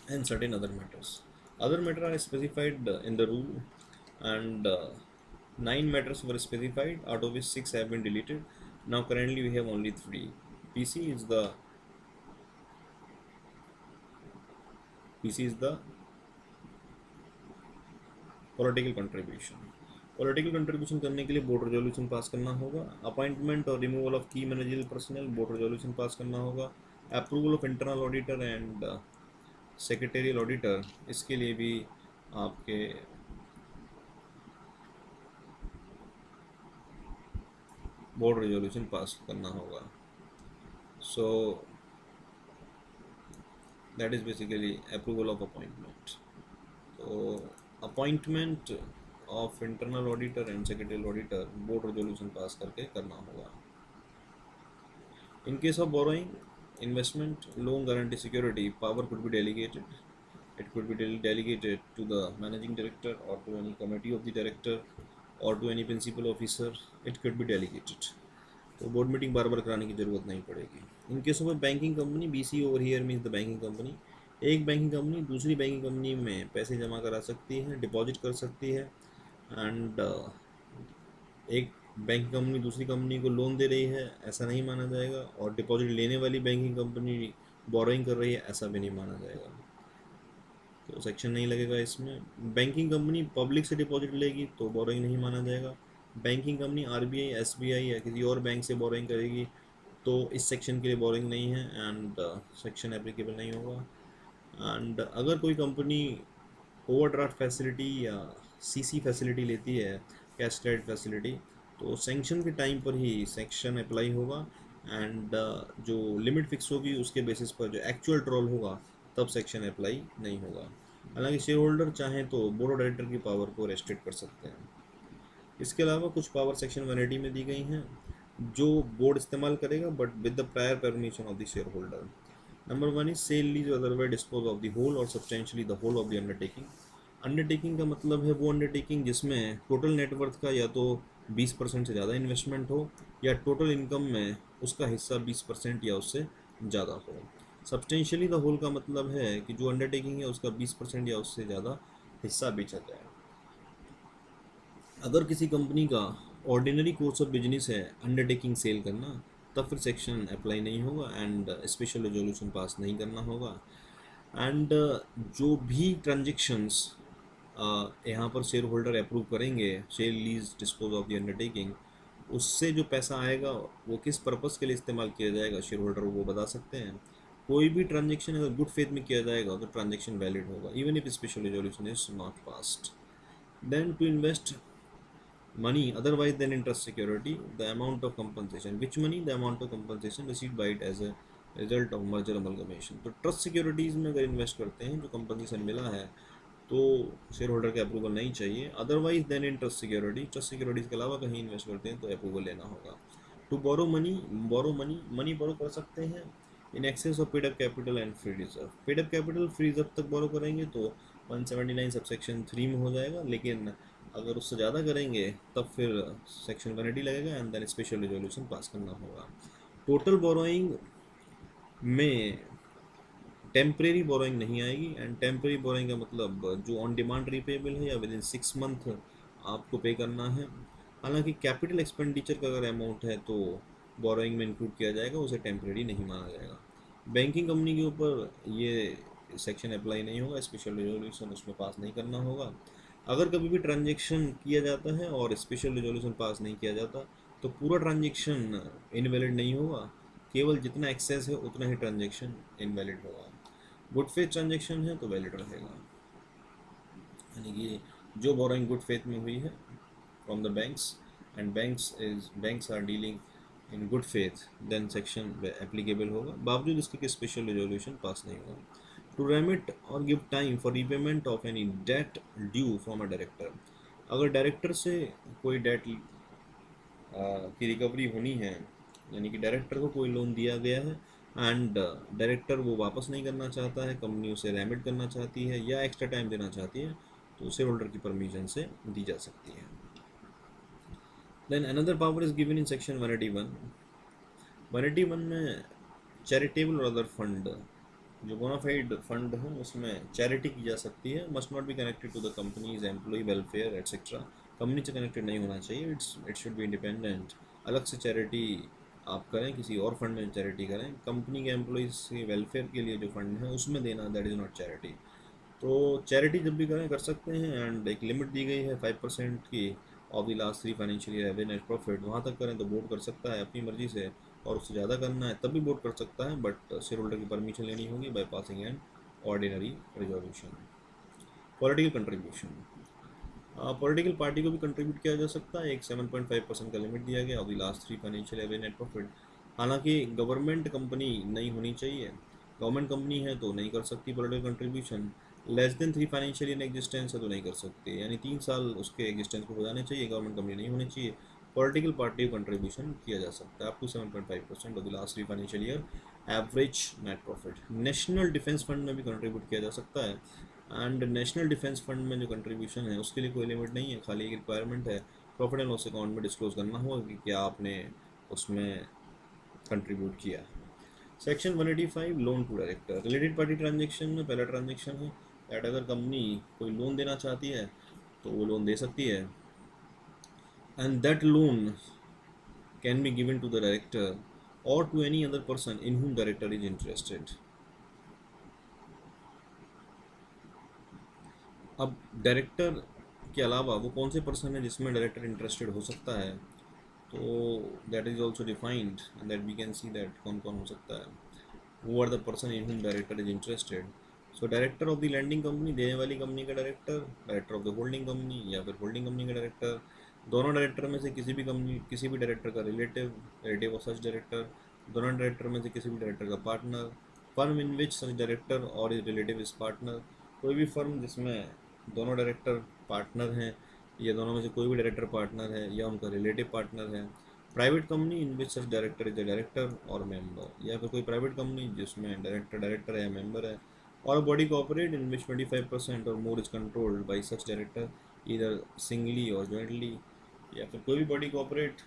and certain other matters. Other matters are specified in the rule, and 9 matters were specified, out of which 6 have been deleted. Now currently we have only 3. PC is the political contribution. Political contribution करने के लिए board resolution pass करना होगा। Appointment और removal of की managerial personal, board resolution pass करना होगा। Approval of internal auditor and secretarial auditor, इसके लिए भी आपके बोर्ड रेजोल्यूशन पास करना होगा। So that is basically approval of appointment. तो appointment of internal auditor and secretarial auditor board resolution pass करके करना होगा। In case of borrowing, investment, loan, guarantee, security, power could be delegated, it could be delegated to the managing director और to any committee of the director और to any principal officer, it could be delegated. तो board meeting बार बार कराने की जरूरत नहीं पड़ेगी। In case of banking company, BC over here means the banking company, एक बैंकिंग कंपनी दूसरी बैंकिंग कंपनी में पैसे जमा करा सकती है, डिपॉजिट कर सकती है, एंड एक बैंक कंपनी दूसरी कंपनी को लोन दे रही है ऐसा नहीं माना जाएगा, और डिपॉजिट लेने वाली बैंकिंग कंपनी बोरोइंग कर रही है ऐसा भी नहीं माना जाएगा, तो सेक्शन नहीं लगेगा इसमें। बैंकिंग कंपनी पब्लिक से डिपॉजिट लेगी तो बोरोइंग नहीं माना जाएगा। बैंकिंग कंपनी RBI, SBI या किसी और बैंक से बोरोइंग करेगी तो इस सेक्शन के लिए बोरोइंग नहीं है, एंड सेक्शन एप्लीकेबल नहीं होगा। एंड अगर कोई कंपनी ओवरड्राफ्ट फैसिलिटी या CC फैसिलिटी लेती है, कैश क्रेडिट फैसिलिटी, तो सेंक्शन के टाइम पर ही सेक्शन अप्लाई होगा, एंड जो लिमिट फिक्स होगी उसके बेसिस पर जो एक्चुअल ट्रोल होगा तब सेक्शन अप्लाई नहीं होगा। हालांकि शेयर होल्डर चाहें तो बोर्ड ऑफ डायरेक्टर की पावर को रेस्ट्रिक्ट कर सकते हैं। इसके अलावा कुछ पावर सेक्शन 180 में दी गई हैं जो बोर्ड इस्तेमाल करेगा but with the prior permission of the share holder. Number 1 is sale lease otherwise dispose of the whole और substantially the whole of the undertaking. Undertaking का मतलब है वो अंडरटेकिंग जिसमें टोटल नेटवर्थ का या तो 20% से ज़्यादा इन्वेस्टमेंट हो या टोटल इनकम में उसका हिस्सा 20% या उससे ज़्यादा हो। सब्सटेंशियली द होल का मतलब है कि जो अंडरटेकिंग है उसका 20% या उससे ज़्यादा हिस्सा बेचा जाए। अगर किसी कंपनी का ऑर्डिनरी कोर्स ऑफ बिजनेस है अंडरटेकिंग सेल करना, तब फिर सेक्शन अप्लाई नहीं होगा एंड स्पेशल रेजोल्यूशन पास नहीं करना होगा। एंड जो भी ट्रांजेक्शन्स यहाँ पर शेयर होल्डर अप्रूव करेंगे, share lease dispose of the undertaking, उससे जो पैसा आएगा वो किस पर्पज़ के लिए इस्तेमाल किया जाएगा शेयर होल्डर वो बता सकते हैं। कोई भी ट्रांजेक्शन अगर गुड फेथ में किया जाएगा तो ट्रांजेक्शन वैलिड होगा even if special resolution is not passed. Then to invest money otherwise than interest security, the amount of compensation, which money, the amount of compensation received by it as a result of merger amalgamation। तो trust securities में अगर invest करते हैं जो compensation मिला है तो share holder का अप्रूवल नहीं चाहिए। Otherwise than in trust security, trust securities के अलावा कहीं इन्वेस्ट करते हैं तो अप्रूवल लेना होगा। To borrow money, money borrow कर सकते हैं in excess of paid up capital and free reserve. Paid up capital free reserve तक बोरो करेंगे तो 179 सबसेक्शन 3 में हो जाएगा, लेकिन अगर उससे ज़्यादा करेंगे तब फिर सेक्शन 180 लगेगा and then special resolution pass करना होगा। टोटल बोरोइंग में टेम्परेरी बोरोइंग नहीं आएगी, एंड टेम्परेरी बोरोइंग का मतलब जो ऑन डिमांड रिपेबल है या विद इन 6 मंथ आपको पे करना है। हालांकि कैपिटल एक्सपेंडिचर का अगर अमाउंट है तो बोरोइंग में इंक्लूड किया जाएगा, उसे टेम्परेरी नहीं माना जाएगा। बैंकिंग कंपनी के ऊपर ये सेक्शन अप्लाई नहीं होगा, स्पेशल रेजोल्यूशन उसमें पास नहीं करना होगा। अगर कभी भी ट्रांजेक्शन किया जाता है और स्पेशल रेजोल्यूशन पास नहीं किया जाता तो पूरा ट्रांजेक्शन इनवैलिड नहीं होगा, केवल जितना एक्सेस है उतना ही ट्रांजेक्शन इनवैलिड होगा। गुड फेथ ट्रांजेक्शन है तो वैलिड रहेगा, यानी कि जो बोरोइंग गुड फेथ में हुई है from the banks and banks are dealing in good faith, then section applicable होगा, बावजूद इसके कि स्पेशल रेजोल्यूशन पास नहीं होगा। टू रेमिट और give time for repayment of any debt due from a director. अगर डायरेक्टर से कोई डेट की रिकवरी होनी है, यानी कि डायरेक्टर को कोई लोन दिया गया है एंड डायरेक्टर वो वापस नहीं करना चाहता है, कंपनी उसे रेमिट करना चाहती है या एक्स्ट्रा टाइम देना चाहती है, तो शेयर होल्डर की परमिशन से दी जा सकती है। Then another power is given in section 181। 181 में चैरिटेबल और अदर फंड, जो बोनाफाइड फंड है उसमें चैरिटी की जा सकती है, must not be connected to the companies employ welfare etcetera. Company से कनेक्टेड नहीं होना चाहिए, इट शुड बी इंडिपेंडेंट। अलग से चैरिटी आप करें, किसी और फंड में चैरिटी करें, कंपनी के एम्प्लॉयज़ के वेलफेयर के लिए जो फंड है उसमें देना, दैट इज़ नॉट चैरिटी। तो चैरिटी जब भी करें कर सकते हैं, एंड एक लिमिट दी गई है 5% की of the last 3 financial year average net profit, वहाँ तक करें तो बोर्ड कर सकता है अपनी मर्जी से, और उससे ज़्यादा करना है तब भी बोर्ड कर सकता है, बट शेयर होल्डर की परमिशन लेनी होगी by passing an ordinary resolution. Political contribution, political party को भी कंट्रीब्यूट किया जा सकता है, एक 7.5% का लिमिट दिया गया of the last 3 financial average net profit. हालांकि गवर्नमेंट कंपनी नहीं होनी चाहिए, गवर्नमेंट कंपनी है तो नहीं कर सकती political contribution. Less than 3 financial year existence है तो नहीं कर सकते, यानी 3 साल उसके एग्जिस्टेंस को हो जाने चाहिए, गवर्नमेंट कंपनी नहीं होनी चाहिए। पॉलिटिकल पार्टी को कंट्रीब्यूशन किया जा सकता है up to 7.5% of the last 3 financial year average net profit. National defence fund में भी कंट्रीब्यूट किया जा सकता है, एंड नेशनल डिफेंस फंड में जो कंट्रीब्यूशन है उसके लिए कोई लिमिट नहीं है, खाली एक रिक्वायरमेंट है प्रॉफिट एंड लॉस अकाउंट में डिस्क्लोज करना होगा कि क्या आपने उसमें कंट्रीब्यूट किया। Section 185 loan to director, related party transaction में पहला ट्रांजेक्शन है दैट अगर कंपनी कोई लोन देना चाहती है तो वो लोन दे सकती है, and that loan can be given to the director और to any other person in whom director is interested. अब डायरेक्टर के अलावा वो कौन से पर्सन है जिसमें डायरेक्टर इंटरेस्टेड हो सकता है, तो that is also defined and that we can see that कौन कौन हो सकता है। Who are the person in whom director is interested. So director of the lending company, देने वाली कंपनी का director, director of the holding company या फिर होल्डिंग कंपनी का डायरेक्टर, दोनों डायरेक्टर में से किसी भी कंपनी किसी भी डायरेक्टर का रिलेटिव ऑफ सच डायरेक्टर, दोनों डायरेक्टर में से किसी भी डायरेक्टर का पार्टनर, फर्म इन विच सच डायरेक्टर और इज रिलेटिव इज पार्टनर, कोई भी फर्म जिसमें दोनों डायरेक्टर पार्टनर हैं या दोनों में से कोई भी डायरेक्टर पार्टनर है या उनका रिलेटिव पार्टनर है, private company in which such director is the director और मेंबर, या फिर कोई प्राइवेट कंपनी जिसमें डायरेक्टर है या मेंबर है, और बॉडी कॉर्पोरेट इन विच 25% और more is controlled by such director इधर सिंगली और जॉइंटली, या फिर कोई भी बॉडी कॉर्पोरेट,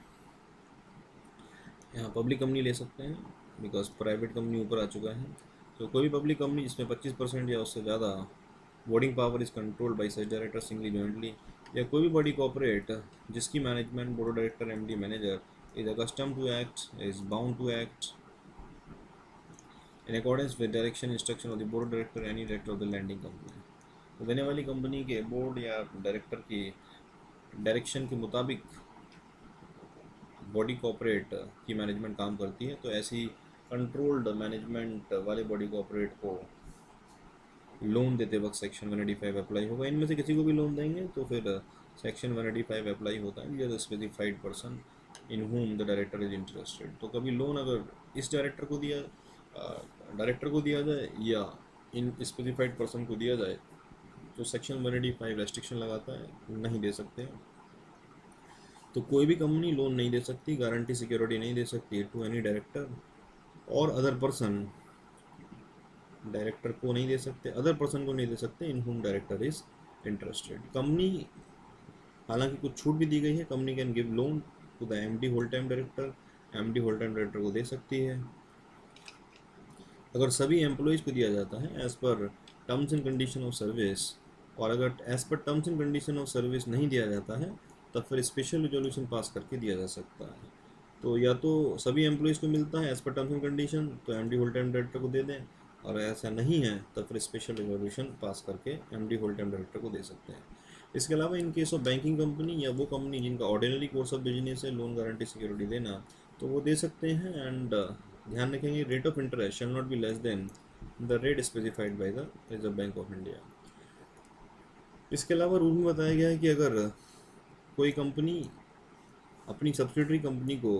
यहाँ पब्लिक कंपनी ले सकते हैं बिकॉज प्राइवेट कंपनी ऊपर आ चुका है, तो कोई भी पब्लिक कंपनी जिसमें 25% या उससे ज़्यादा voting power is controlled by such director singly jointly, या कोई भी बॉडी कॉर्पोरेट जिसकी management board of director MD manager is accustomed to act is bound to act in accordance with direction instruction of the board of director any director of the lending company, तो देने वाली company के board या director की direction के मुताबिक body corporate की management काम करती है, तो ऐसी कंट्रोल्ड मैनेजमेंट वाले बॉडी कॉर्पोरेट को लोन देते वक्त सेक्शन 185 अप्लाई होगा। इनमें से किसी को भी लोन देंगे तो फिर सेक्शन 185 अप्लाई होता है, the specified person in whom the director is interested. तो कभी लोन अगर इस डायरेक्टर को दिया जाए या इन स्पेसिफाइड पर्सन को दिया जाए तो सेक्शन 185 रेस्ट्रिक्शन लगाता है, नहीं दे सकते। तो कोई भी कंपनी लोन नहीं दे सकती, गारंटी सिक्योरिटी नहीं दे सकती टू एनी डायरेक्टर और अदर पर्सन, डायरेक्टर को नहीं दे सकते, अदर पर्सन को नहीं दे सकते इन हुम डायरेक्टर इज इंटरेस्टेड। कंपनी हालांकि कुछ छूट भी दी गई है, company can give loan to the MD whole time director, MD whole time director को दे सकती है अगर सभी एम्प्लॉयज़ को दिया जाता है as per terms and condition of service, और अगर as per terms and condition of service नहीं दिया जाता है तब फिर स्पेशल रिजोल्यूशन पास करके दिया जा सकता है। तो या तो सभी एम्प्लॉयज़ को मिलता है as per terms and condition तो एमडी होल टाइम डायरेक्टर को दे दें, और ऐसा नहीं है तो फिर स्पेशल रिजोल्यूशन पास करके एमडी होल टाइम डायरेक्टर को दे सकते हैं। इसके अलावा इन केस ऑफ बैंकिंग कंपनी या वो कंपनी जिनका ऑर्डिनरी कोर्स ऑफ बिजनेस है लोन गारंटी सिक्योरिटी देना, तो वो दे सकते हैं। एंड ध्यान रखेंगे rate of interest shall not be less than the rate specified by the reserve bank of India. इसके अलावा रूल में बताया गया है कि अगर कोई कंपनी अपनी सब्सिडरी कंपनी को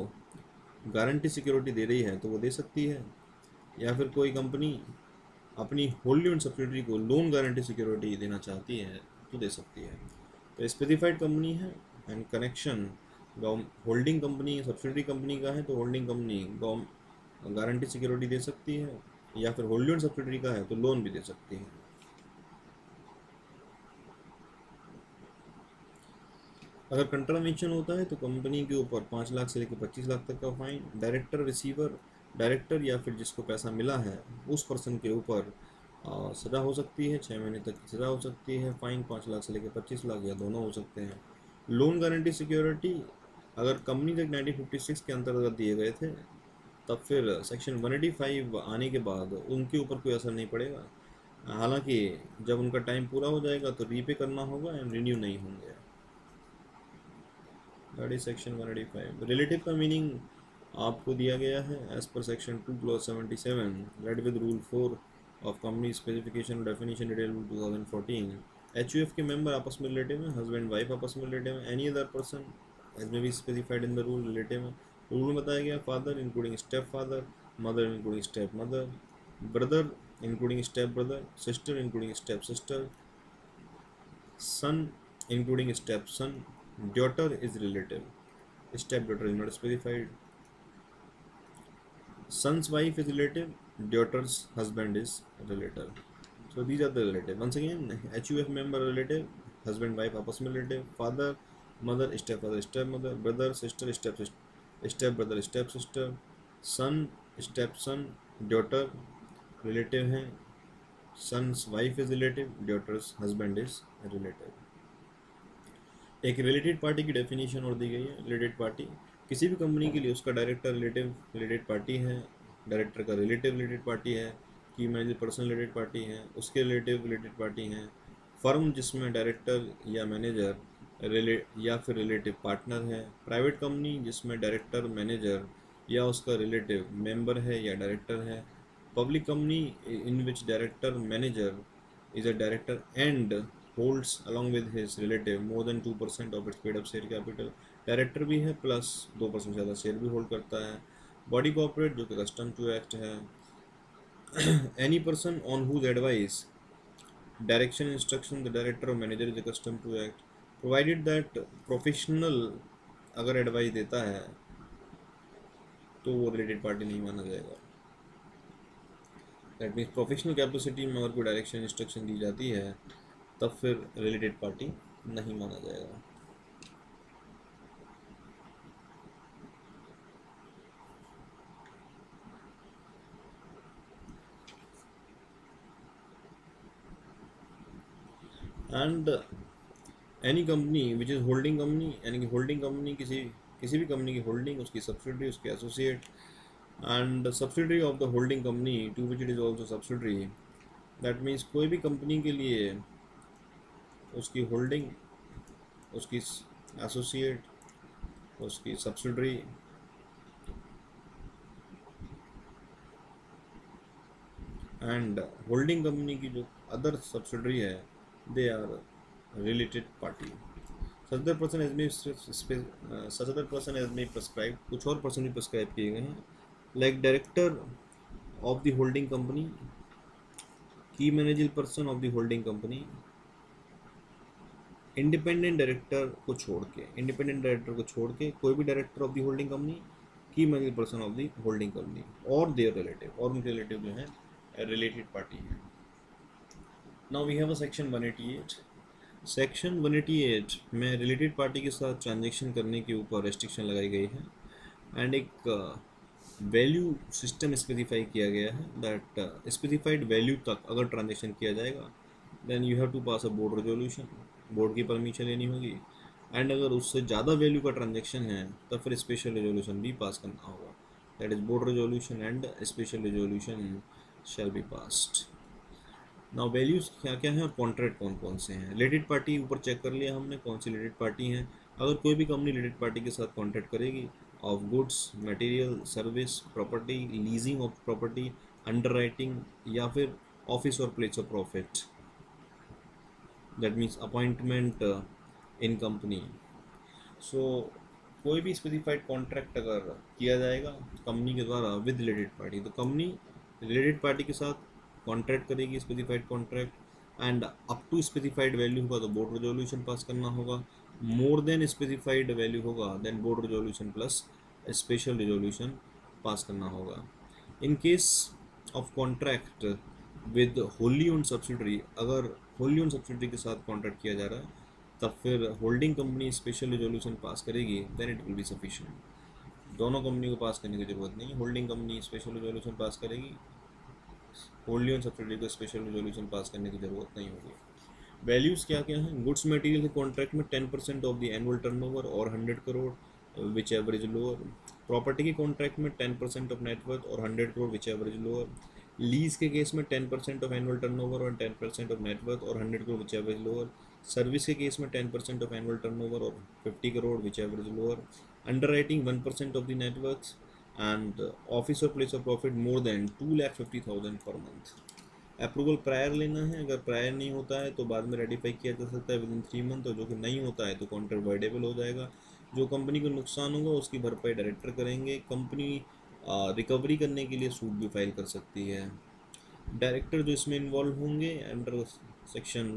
गारंटी सिक्योरिटी दे रही है तो वो दे सकती है, या फिर कोई कंपनी अपनी होल्डी ओन्ड सब्सिडरी को लोन गारंटी सिक्योरिटी देना चाहती है तो दे सकती है। तो स्पेसिफाइड कंपनी है and connection holding company subsidiary company का है तो होल्डिंग कंपनी गारंटी सिक्योरिटी दे सकती है, या फिर होल्डी ओन्ड सब्सिडरी का है तो लोन भी दे सकती है। अगर कंट्रावेंशन होता है तो कंपनी के ऊपर 5 लाख से लेकर 25 लाख तक का फाइन, डायरेक्टर या फिर जिसको पैसा मिला है उस पर्सन के ऊपर सज़ा हो सकती है, 6 महीने तक की सज़ा हो सकती है, फाइन 5 लाख से लेकर 25 लाख या दोनों हो सकते हैं। लोन गारंटी सिक्योरिटी अगर कंपनी तक 1956 के अंतर्गत दिए गए थे तब फिर सेक्शन 185 आने के बाद उनके ऊपर कोई असर नहीं पड़ेगा, हालांकि जब उनका टाइम पूरा हो जाएगा तो रीपे करना होगा एंड रिन्यू नहीं होंगे। That is section 185। रिलेटिव का मीनिंग आपको दिया गया है as per section 2 clause 77 read with rule 4 of company specification definition detail 2014। HUF के मेंबर आपस में रिलेटिव हैं, हस्बैंड वाइफ आपस में रिलेटिव हैं, any other person as may be specified in the rule relative है। रूल में बताया गया father including step father, mother including step mother, brother including step brother, sister including step sister, son including stepson, daughter is relative, stepdaughter is not specified, son's wife is relative, daughter's husband is relative. So these are the relative. Once again, HUF member relative, husband wife आपस में relative, father mother stepfather stepmother, brother sister stepbrother stepsister, son stepson, daughter relative हैं, son's wife is relative, daughter's husband is relative। एक related party की definition और दी गई है। Related party किसी भी कंपनी के लिए उसका डायरेक्टर रिलेटेड पार्टी है, डायरेक्टर का रिलेटेड पार्टी है, की मैनेजर पर्सन रिलेटेड पार्टी है, उसके रिलेटेड पार्टी हैं, फर्म जिसमें डायरेक्टर या मैनेजर या फिर रिलेटिव पार्टनर है, प्राइवेट कंपनी जिसमें डायरेक्टर मैनेजर या उसका रिलेटिव मेंबर है या डायरेक्टर है, public company in which director manager is a director and holds along with his relative more than 2% of its paid up share capital. Director भी है plus 2% ज़्यादा share भी hold करता है। बॉडी कॉर्पोरेट जो कि कस्टम टू एक्ट है। Any person on whose advice direction instruction the director और manager is custom to act, provided that professional अगर एडवाइस देता है तो वो रिलेटेड पार्टी नहीं माना जाएगा। दैट मीन्स प्रोफेशनल कैपेसिटी में अगर कोई डायरेक्शन इंस्ट्रक्शन दी जाती है तब फिर रिलेटेड पार्टी नहीं माना जाएगा। And any company which is holding company, यानी कि होल्डिंग कंपनी किसी भी कंपनी की होल्डिंग, उसकी सब्सिडरी, उसके associate and subsidiary of the holding company to which it is also subsidiary. That means कोई भी कंपनी के लिए उसकी होल्डिंग, उसकी एसोसिएट, उसकी सब्सिडरी एंड होल्डिंग कंपनी की जो अदर सब्सिडरी है they are related party. Such other person as may prescribe, कुछ और पर्सन भी प्रेस्क्राइब किए गए हैं, like director of the holding company, key managing person of the holding company, independent director को छोड़ के कोई भी director of the holding company, key managing person of the holding company और देयर रिलेटिव, और उनके रिलेटिव जो है रिलेटेड पार्टी है। Now we have a section 188। Section 188 में रिलेटेड पार्टी के साथ ट्रांजेक्शन करने के ऊपर रेस्ट्रिक्शन लगाई गई है एंड एक वैल्यू सिस्टम स्पेसिफाई किया गया है दैट स्पेसिफाइड वैल्यू तक अगर ट्रांजेक्शन किया जाएगा then you have to pass a board resolution, board की परमिशन लेनी होगी। एंड अगर उससे ज़्यादा वैल्यू का ट्रांजेक्शन है तो फिर स्पेशल रेजोल्यूशन भी पास करना होगा, that is board resolution and special resolution shell be passed. Now values क्या क्या हैं और कॉन्ट्रैक्ट कौन कौन से हैं। रिलेटेड पार्टी ऊपर चेक कर लिया हमने कौन सी रिलेटेड पार्टी हैं। अगर कोई भी कंपनी रिलेटेड पार्टी के साथ कॉन्ट्रैक्ट करेगी of goods, material, service, property, leasing of property, under writing या फिर ऑफिस और place of profit, that means appointment in company. So कोई भी स्पेसिफाइड कॉन्ट्रैक्ट अगर किया जाएगा कंपनी के द्वारा विद रिलेटेड पार्टी, तो कंपनी रिलेटेड पार्टी के साथ कॉन्ट्रैक्ट करेगी specified contract and up to specified value होगा तो बोर्ड रेजोल्यूशन पास करना होगा, मोर देन स्पेसिफाइड वैल्यू होगा then board resolution plus special resolution pass करना होगा। In case of contract with wholly owned subsidiary, अगर होली ओन्ड सब्सिडरी के साथ कॉन्ट्रैक्ट किया जा रहा है तब फिर holding company special resolution pass करेगी then it will be sufficient. दोनों कंपनी को पास करने की जरूरत नहीं, holding company special resolution pass करेगी, होल्डी ओन सब्सिडरी को स्पेशल रेजोल्यूशन पास करने की जरूरत नहीं होगी। वैल्यूज़ क्या क्या हैं। गुड्स मटेरियल के कॉन्ट्रैक्ट में 10% ऑफ द एनुअल टर्नओवर और 100 crore which average lower. Property के कॉन्ट्रैक्ट में 10% ऑफ नेटवर्थ और 100 crore which average lower. Lease के केस में 10% ऑफ एनुअल टर्नओवर और 10% ऑफ नेटवर्थ और 100 crore which average lower. Service के केस में 10% ऑफ एनुअल टर्नओवर और 50 crore which average lower. Under writing 1% of the net worth and office or place of profit more than 2,50,000 per month। Approval prior लेना है, अगर prior नहीं होता है तो बाद में रेटिफाई किया जा सकता है विद इन 3 मंथ, और जो कि नहीं होता है तो कॉन्ट्रैक्ट वाइडेबल हो जाएगा। जो कंपनी को नुकसान होगा उसकी भरपाई डायरेक्टर करेंगे। कंपनी रिकवरी करने के लिए सूट भी फाइल कर सकती है। डायरेक्टर जो इसमें इन्वॉल्व होंगे अंडर सेक्शन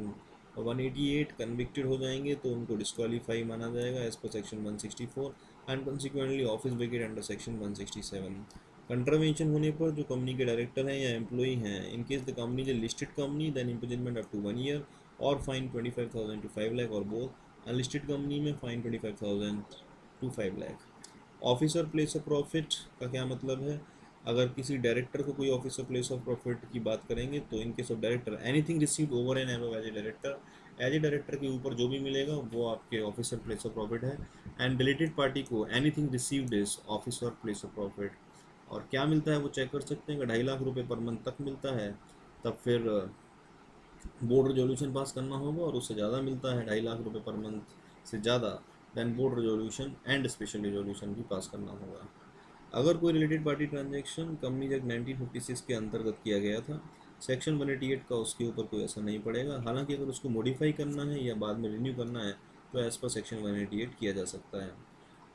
188 कन्विक्टेड हो जाएंगे तो उनको डिस्क्वालीफाई माना जाएगा as per section 164 and consequently office vacate under section 167। Contravention होने पर जो कंपनी के डायरेक्टर हैं या एम्प्लॉई हैं, in case the company is listed company then imprisonment up to 1 year और फाइन 25,000 to 5 लाख, और बोथ अनलिस्टेड कंपनी में फाइन 25,000 to 5 लाख। ऑफिस और प्लेस ऑफ प्रॉफिट का क्या मतलब है। अगर किसी डायरेक्टर को कोई ऑफिस और प्लेस ऑफ प्रॉफिट की बात करेंगे तो in case of director anything received over and above as a director के ऊपर जो भी मिलेगा वो आपके ऑफिस और प्लेस ऑफ प्रॉफिट है। एंड रिलेटेड पार्टी को एनीथिंग रिसीव्ड इज ऑफिस और प्लेस ऑफ प्रॉफिट। और क्या मिलता है वो चेक कर सकते हैं। अगर 2.5 लाख रुपये पर मंथ तक मिलता है तब फिर बोर्ड रेजोल्यूशन पास करना होगा, और उससे ज़्यादा मिलता है 2.5 लाख रुपये पर मंथ से ज़्यादा then board resolution and special resolution भी पास करना होगा। अगर कोई related party transaction companies act 1956 के अंतर्गत किया गया था सेक्शन 188 का उसके ऊपर कोई असर नहीं पड़ेगा। हालांकि अगर उसको मॉडिफाई करना है या बाद में रिन्यू करना है तो एज पर सेक्शन 188 किया जा सकता है।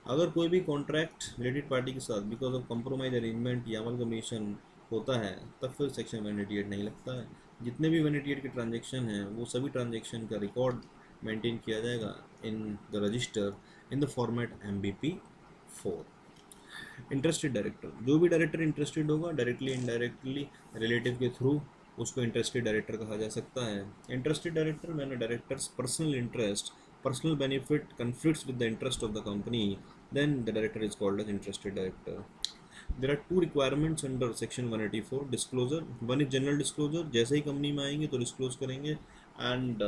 अगर कोई भी कॉन्ट्रैक्ट रिलेटेड पार्टी के साथ बिकॉज ऑफ कंप्रोमाइज अरेंजमेंट या अमलगमेशन होता है तब फिर सेक्शन 188 नहीं लगता है। जितने भी 188 के ट्रांजेक्शन हैं वो सभी ट्रांजेक्शन का रिकॉर्ड मेंटेन किया जाएगा in the register in the format MBP4। Interested director, जो भी डायरेक्टर इंटरेस्टेड होगा डायरेक्टली इनडायरेक्टली रिलेटिव के थ्रू उसको इंटरेस्टेड डायरेक्टर कहा जा सकता है। इंटरेस्टेड डायरेक्टर मैंने directors personal interest personal benefit conflicts with the interest of the company, then the director is called as interested director. There are two requirements under section 184 disclosure. One is general disclosure, जैसे ही company में आएंगे तो disclose करेंगे and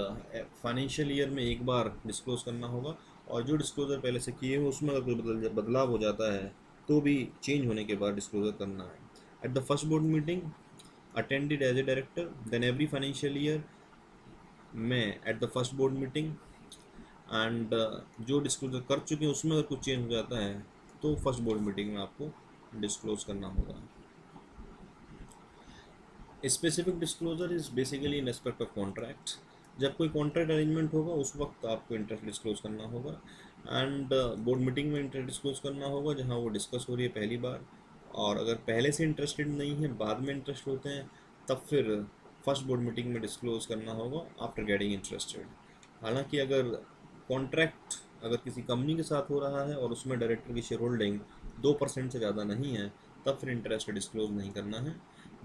financial year में एक बार disclose करना होगा, और जो डिस्क्लोजर पहले से किए हो उसमें अगर कोई बदलाव हो जाता है तो भी चेंज होने के बाद डिस्क्लोजर करना है। At the first board meeting attended as a director, then every financial year में at the first board meeting and जो डिस्क्लोजर कर चुके हैं उसमें अगर कुछ चेंज हो जाता है तो फर्स्ट बोर्ड मीटिंग में आपको डिस्क्लोज करना होगा। Specific disclosure is basically in respect of contract. जब कोई कॉन्ट्रैक्ट अरेंजमेंट होगा उस वक्त आपको इंटरेस्ट डिस्क्लोज करना होगा एंड बोर्ड मीटिंग में इंटरेस्ट डिस्क्लोज करना होगा जहां वो डिस्कस हो रही है पहली बार, और अगर पहले से इंटरेस्टेड नहीं है बाद में इंटरेस्ट होते हैं तब फिर फर्स्ट बोर्ड मीटिंग में डिस्क्लोज करना होगा आफ्टर गेटिंग इंटरेस्टेड। हालांकि अगर कॉन्ट्रैक्ट अगर किसी कंपनी के साथ हो रहा है और उसमें डायरेक्टर की शेयर होल्डिंग 2% से ज़्यादा नहीं है तब फिर इंटरेस्ट डिस्क्लोज नहीं करना है।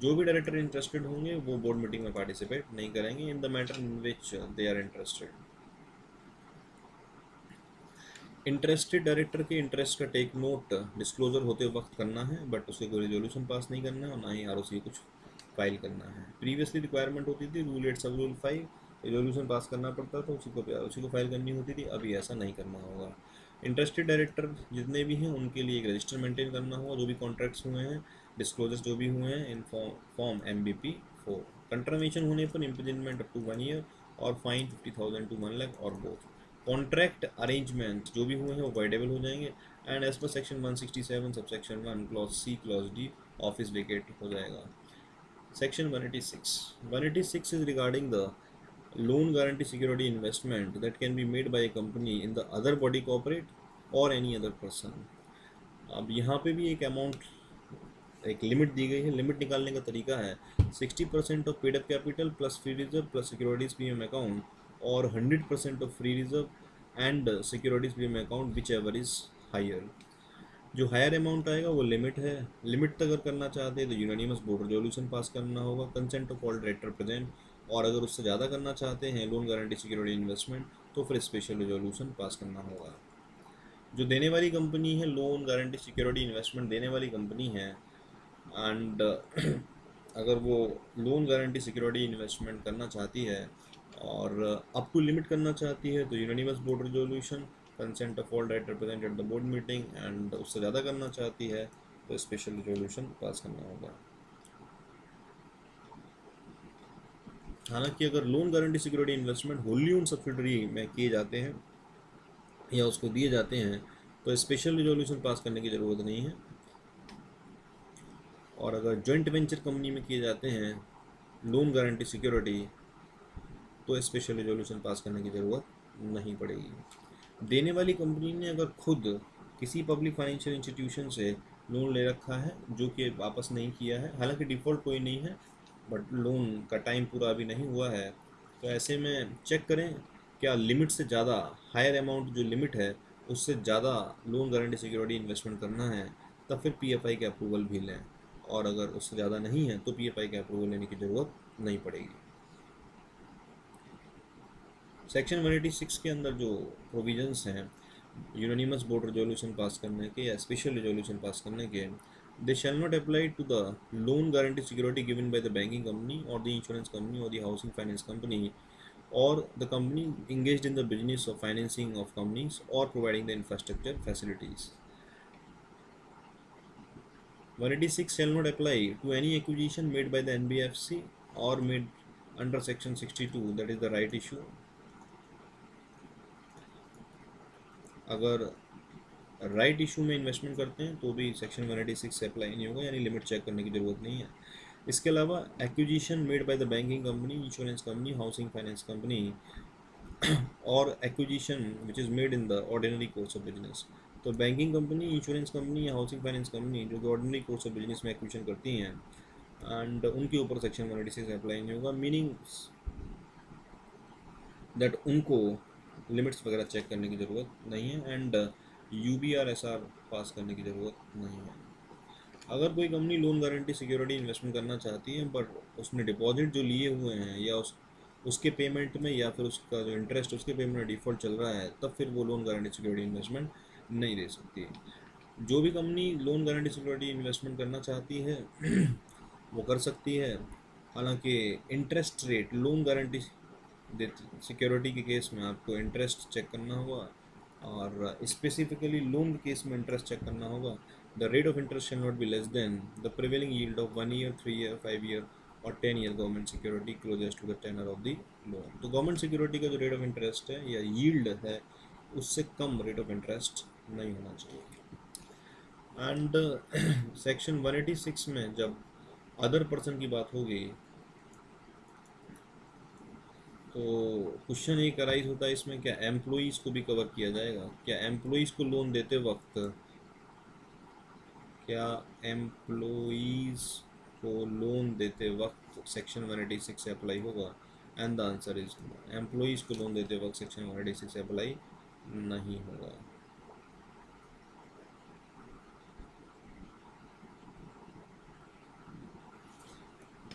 जो भी डायरेक्टर इंटरेस्टेड होंगे वो बोर्ड मीटिंग में पार्टिसिपेट नहीं करेंगे in the matter in which they are interested. Interested director के इंटरेस्ट का टेक नोट डिस्क्लोजर होते वक्त करना है, बट उसके कोई रेजोल्यूशन पास नहीं करना है और ना ही ROC कुछ फाइल करना है। प्रीवियसली रिक्वायरमेंट होती थी रूल 8 सब रूल 5 रेजोल्यूशन पास करना पड़ता था, उसी को फाइल करनी होती थी, अभी ऐसा नहीं करना होगा। इंटरेस्टेड डायरेक्टर जितने भी हैं उनके लिए एक रजिस्टर मेंटेन करना होगा, जो भी कॉन्ट्रैक्ट्स हुए हैं डिस्क्लोजर्स जो भी हुए हैं इन फॉर्म MBP4। कंट्रमेशन होने पर इम्प्रिजनमेंट अप टू 1 ईयर और फाइन 50,000 to 1 लाख और बोथ। कॉन्ट्रैक्ट अरेंजमेंट जो भी हुए हैं वो वाइडेबल हो जाएंगे and as per section 167 subsection 1 clause C clause D office vacate हो जाएगा। Section 186 is regarding the loan guarantee security investment that can be made by a company in the other body corporate or any other person। अब यहाँ पे भी एक amount एक limit दी गई है। लिमिट निकालने का तरीका है 60% of paid up capital plus free reserve plus securities premium account और 100% of free reserve and securities premium account which ever is higher. जो हायर अमाउंट आएगा वो लिमिट है। लिमिट अगर करना चाहते हैं तो यूनानिमस बोर्ड रेजोल्यूशन पास करना होगा, consent of all director present, और अगर उससे ज़्यादा करना चाहते हैं लोन गारंटी सिक्योरिटी इन्वेस्टमेंट तो फिर स्पेशल रेजोल्यूशन पास करना होगा। जो देने वाली कंपनी है लोन गारंटी सिक्योरिटी इन्वेस्टमेंट देने वाली कंपनी है एंड अगर वो लोन गारंटी सिक्योरिटी इन्वेस्टमेंट करना चाहती है और अप टू लिमिट करना चाहती है तो unanimous board resolution, consent of all director present at the board meeting, and उससे ज़्यादा करना चाहती है तो स्पेशल रेजोल्यूशन पास करना होगा। हालांकि अगर loan guarantee security investment Holi own subsidiary में किए जाते हैं या उसको दिए जाते हैं तो स्पेशल रेजोल्यूशन पास करने की ज़रूरत नहीं है, और अगर जॉइंट वेंचर कंपनी में किए जाते हैं लोन गारंटी सिक्योरिटी तो स्पेशल रेजोल्यूशन पास करने की ज़रूरत नहीं पड़ेगी। देने वाली कंपनी ने अगर खुद किसी पब्लिक फाइनेंशियल इंस्टीट्यूशन से लोन ले रखा है जो कि वापस नहीं किया है, हालांकि डिफ़ॉल्ट कोई नहीं है बट लोन का टाइम पूरा अभी नहीं हुआ है, तो ऐसे में चेक करें क्या लिमिट से ज़्यादा हायर अमाउंट जो लिमिट है उससे ज़्यादा लोन गारंटी सिक्योरिटी इन्वेस्टमेंट करना है तब फिर PFI के अप्रूवल भी लें, और अगर उससे ज़्यादा नहीं है तो PFI के अप्रूवल लेने की ज़रूरत नहीं पड़ेगी। सेक्शन 186 के अंदर जो प्रोविजंस हैं यूनानिमस बोर्ड रेजोल्यूशन पास करने के या स्पेशल रेजोल्यूशन पास करने के, they shall not apply to the loan guarantee security given by the banking company और द इंश्योरेंस कंपनी और द हाउसिंग फाइनेंस कंपनी और the company engaged in the business of financing of companies or providing the infrastructure facilities। 186 shall not apply to any acquisition made by the NBFC or made under section 62 that is the right issue। अगर right issue में investment करते हैं तो भी section 186 से apply नहीं होगा, यानी लिमिट चेक करने की ज़रूरत नहीं है। इसके अलावा acquisition made by the banking company, insurance company, housing finance company और acquisition which is made in the ordinary course of business. तो बैंकिंग कंपनी, इंश्योरेंस कंपनी या हाउसिंग फाइनेंस कंपनी जो कि ऑर्डिनरी कोर्स ऑफ बिजनेस में acquisition करती हैं and उनके ऊपर सेक्शन 186 अप्लाई नहीं होगा, मीनिंग दैट उनको लिमिट्स वगैरह चेक करने की ज़रूरत नहीं है एंड UBR/SR पास करने की ज़रूरत नहीं है। अगर कोई company loan guarantee security investment करना चाहती है बट उसने डिपॉजिट जो लिए हुए हैं या उसके पेमेंट में या फिर उसका जो इंटरेस्ट उसके पेमेंट में डिफ़ॉल्ट चल रहा है, तब फिर वो लोन गारंटी सिक्योरिटी इन्वेस्टमेंट नहीं दे सकती। जो भी company loan guarantee security investment करना चाहती है वो कर सकती है। हालांकि interest rate loan guarantee security के केस में आपको इंटरेस्ट चेक करना होगा और स्पेसिफिकली लोन के केस में इंटरेस्ट चेक करना होगा। The rate of interest shall not be less than the prevailing yield of 1 year, 3 year, 5 year और 10 year government security closest to the tenor of the loan. तो government security का जो rate of interest है या yield है उससे कम rate of interest नहीं होना चाहिए। एंड सेक्शन 186 में जब अदर पर्सन की बात होगी तो क्वेश्चन एक अराइज होता है इसमें, क्या एम्प्लॉइज़ को भी कवर किया जाएगा? क्या एम्प्लॉइज़ को लोन देते वक्त सेक्शन 186 से अप्लाई होगा? And the answer is no. Employees को लोन देते वक्त सेक्शन 186 से अप्लाई नहीं होगा।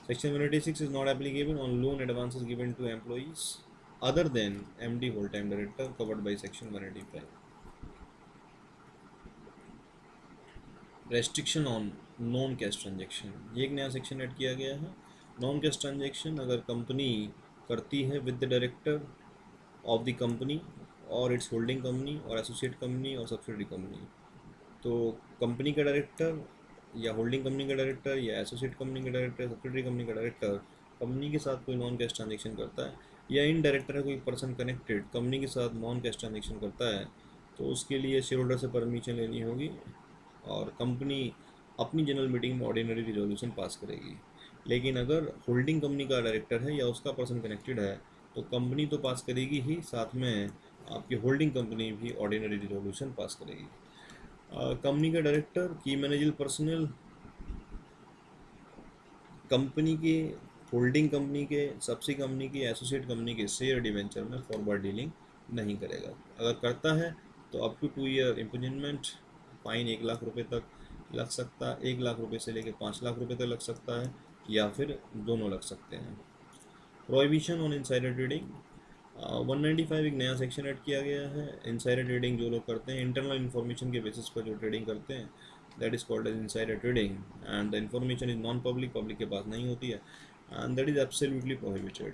Section 186 is not applicable on loan advances given to employees other than MD whole-time director covered by Section 185. Restriction on non cash transaction, ये एक नया section add किया गया है। नॉन कैश ट्रांजेक्शन अगर कंपनी करती है with the director of the company और इट्स होल्डिंग कंपनी और एसोसिएट कंपनी और सब्सिडरी कंपनी, तो कंपनी का डायरेक्टर या होल्डिंग कंपनी का डायरेक्टर या एसोसिएट कंपनी का डायरेक्टर, सब्सिडरी कंपनी का डायरेक्टर कंपनी के साथ कोई नॉन कैश ट्रांजेक्शन करता है या इन डायरेक्टर है कोई पर्सन कनेक्टेड कंपनी के साथ नॉन कैश ट्रांजेक्शन करता है, तो उसके लिए शेयर होल्डर से परमिशन लेनी होगी और कंपनी अपनी जनरल मीटिंग में ऑर्डिनरी रिजोल्यूशन पास करेगी। लेकिन अगर होल्डिंग कंपनी का डायरेक्टर है या उसका पर्सन कनेक्टेड है तो कंपनी तो पास करेगी ही, साथ में आपकी होल्डिंग कंपनी भी ऑर्डिनरी रिजोल्यूशन पास करेगी। कंपनी का डायरेक्टर की मैनेजर पर्सनल कंपनी के, होल्डिंग कंपनी के, सब्सी कंपनी की, एसोसिएट कंपनी के शेयर डिवेंचर में फॉरवर्ड डीलिंग नहीं करेगा। अगर करता है तो up to 2 year imprisonment, fine 1 lakh रुपए तक लग सकता है, 1 लाख रुपए से लेकर 5 लाख रुपए तक लग सकता है या फिर दोनों लग सकते हैं। प्रोहिबिशन ऑन इनसाइडर ट्रेडिंग, 195 एक नया सेक्शन ऐड किया गया है। इनसाइडर ट्रेडिंग जो लोग करते हैं इंटरनल इन्फॉर्मेशन के बेसिस पर जो ट्रेडिंग करते हैं, that is called as insider trading and the information is non public, public के पास नहीं होती है and that is absolutely prohibited.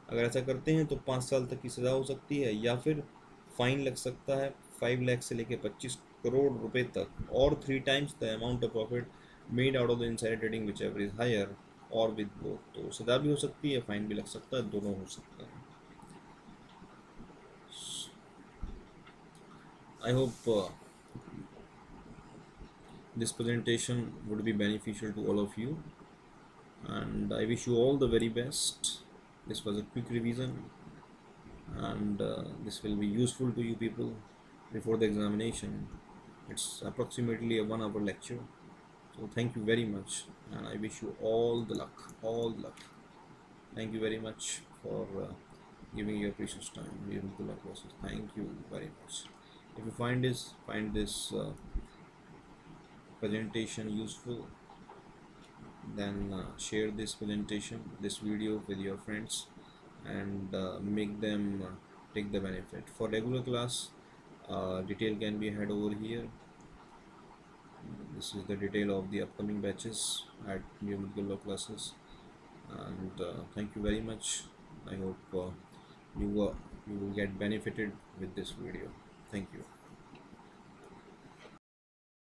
अगर ऐसा करते हैं तो 5 साल तक की सज़ा हो सकती है या फिर फाइन लग सकता है 5 लाख से लेकर 25 करोड़ रुपए तक और 3 times the amount of profit made out of the insider trading which ever is higher और विद बोथ। तो सज़ा भी हो सकती है, फाइन भी लग सकता है, दोनों हो सकता है। I hope this presentation would be beneficial to all of you and I wish you all the very best. This was a quick revision and this will be useful to you people before the examination. It's approximately a 1 hour lecture, so thank you very much and I wish you all the luck, all the luck. Thank you very much for giving your precious time during the classes. Thank you very much. If you find this presentation useful, then share this presentation, this video with your friends and make them take the benefit. For regular class, detail can be had over here. This is the detail of the upcoming batches at New Medical Law classes and thank you very much. I hope you will get benefited with this video. Thank you.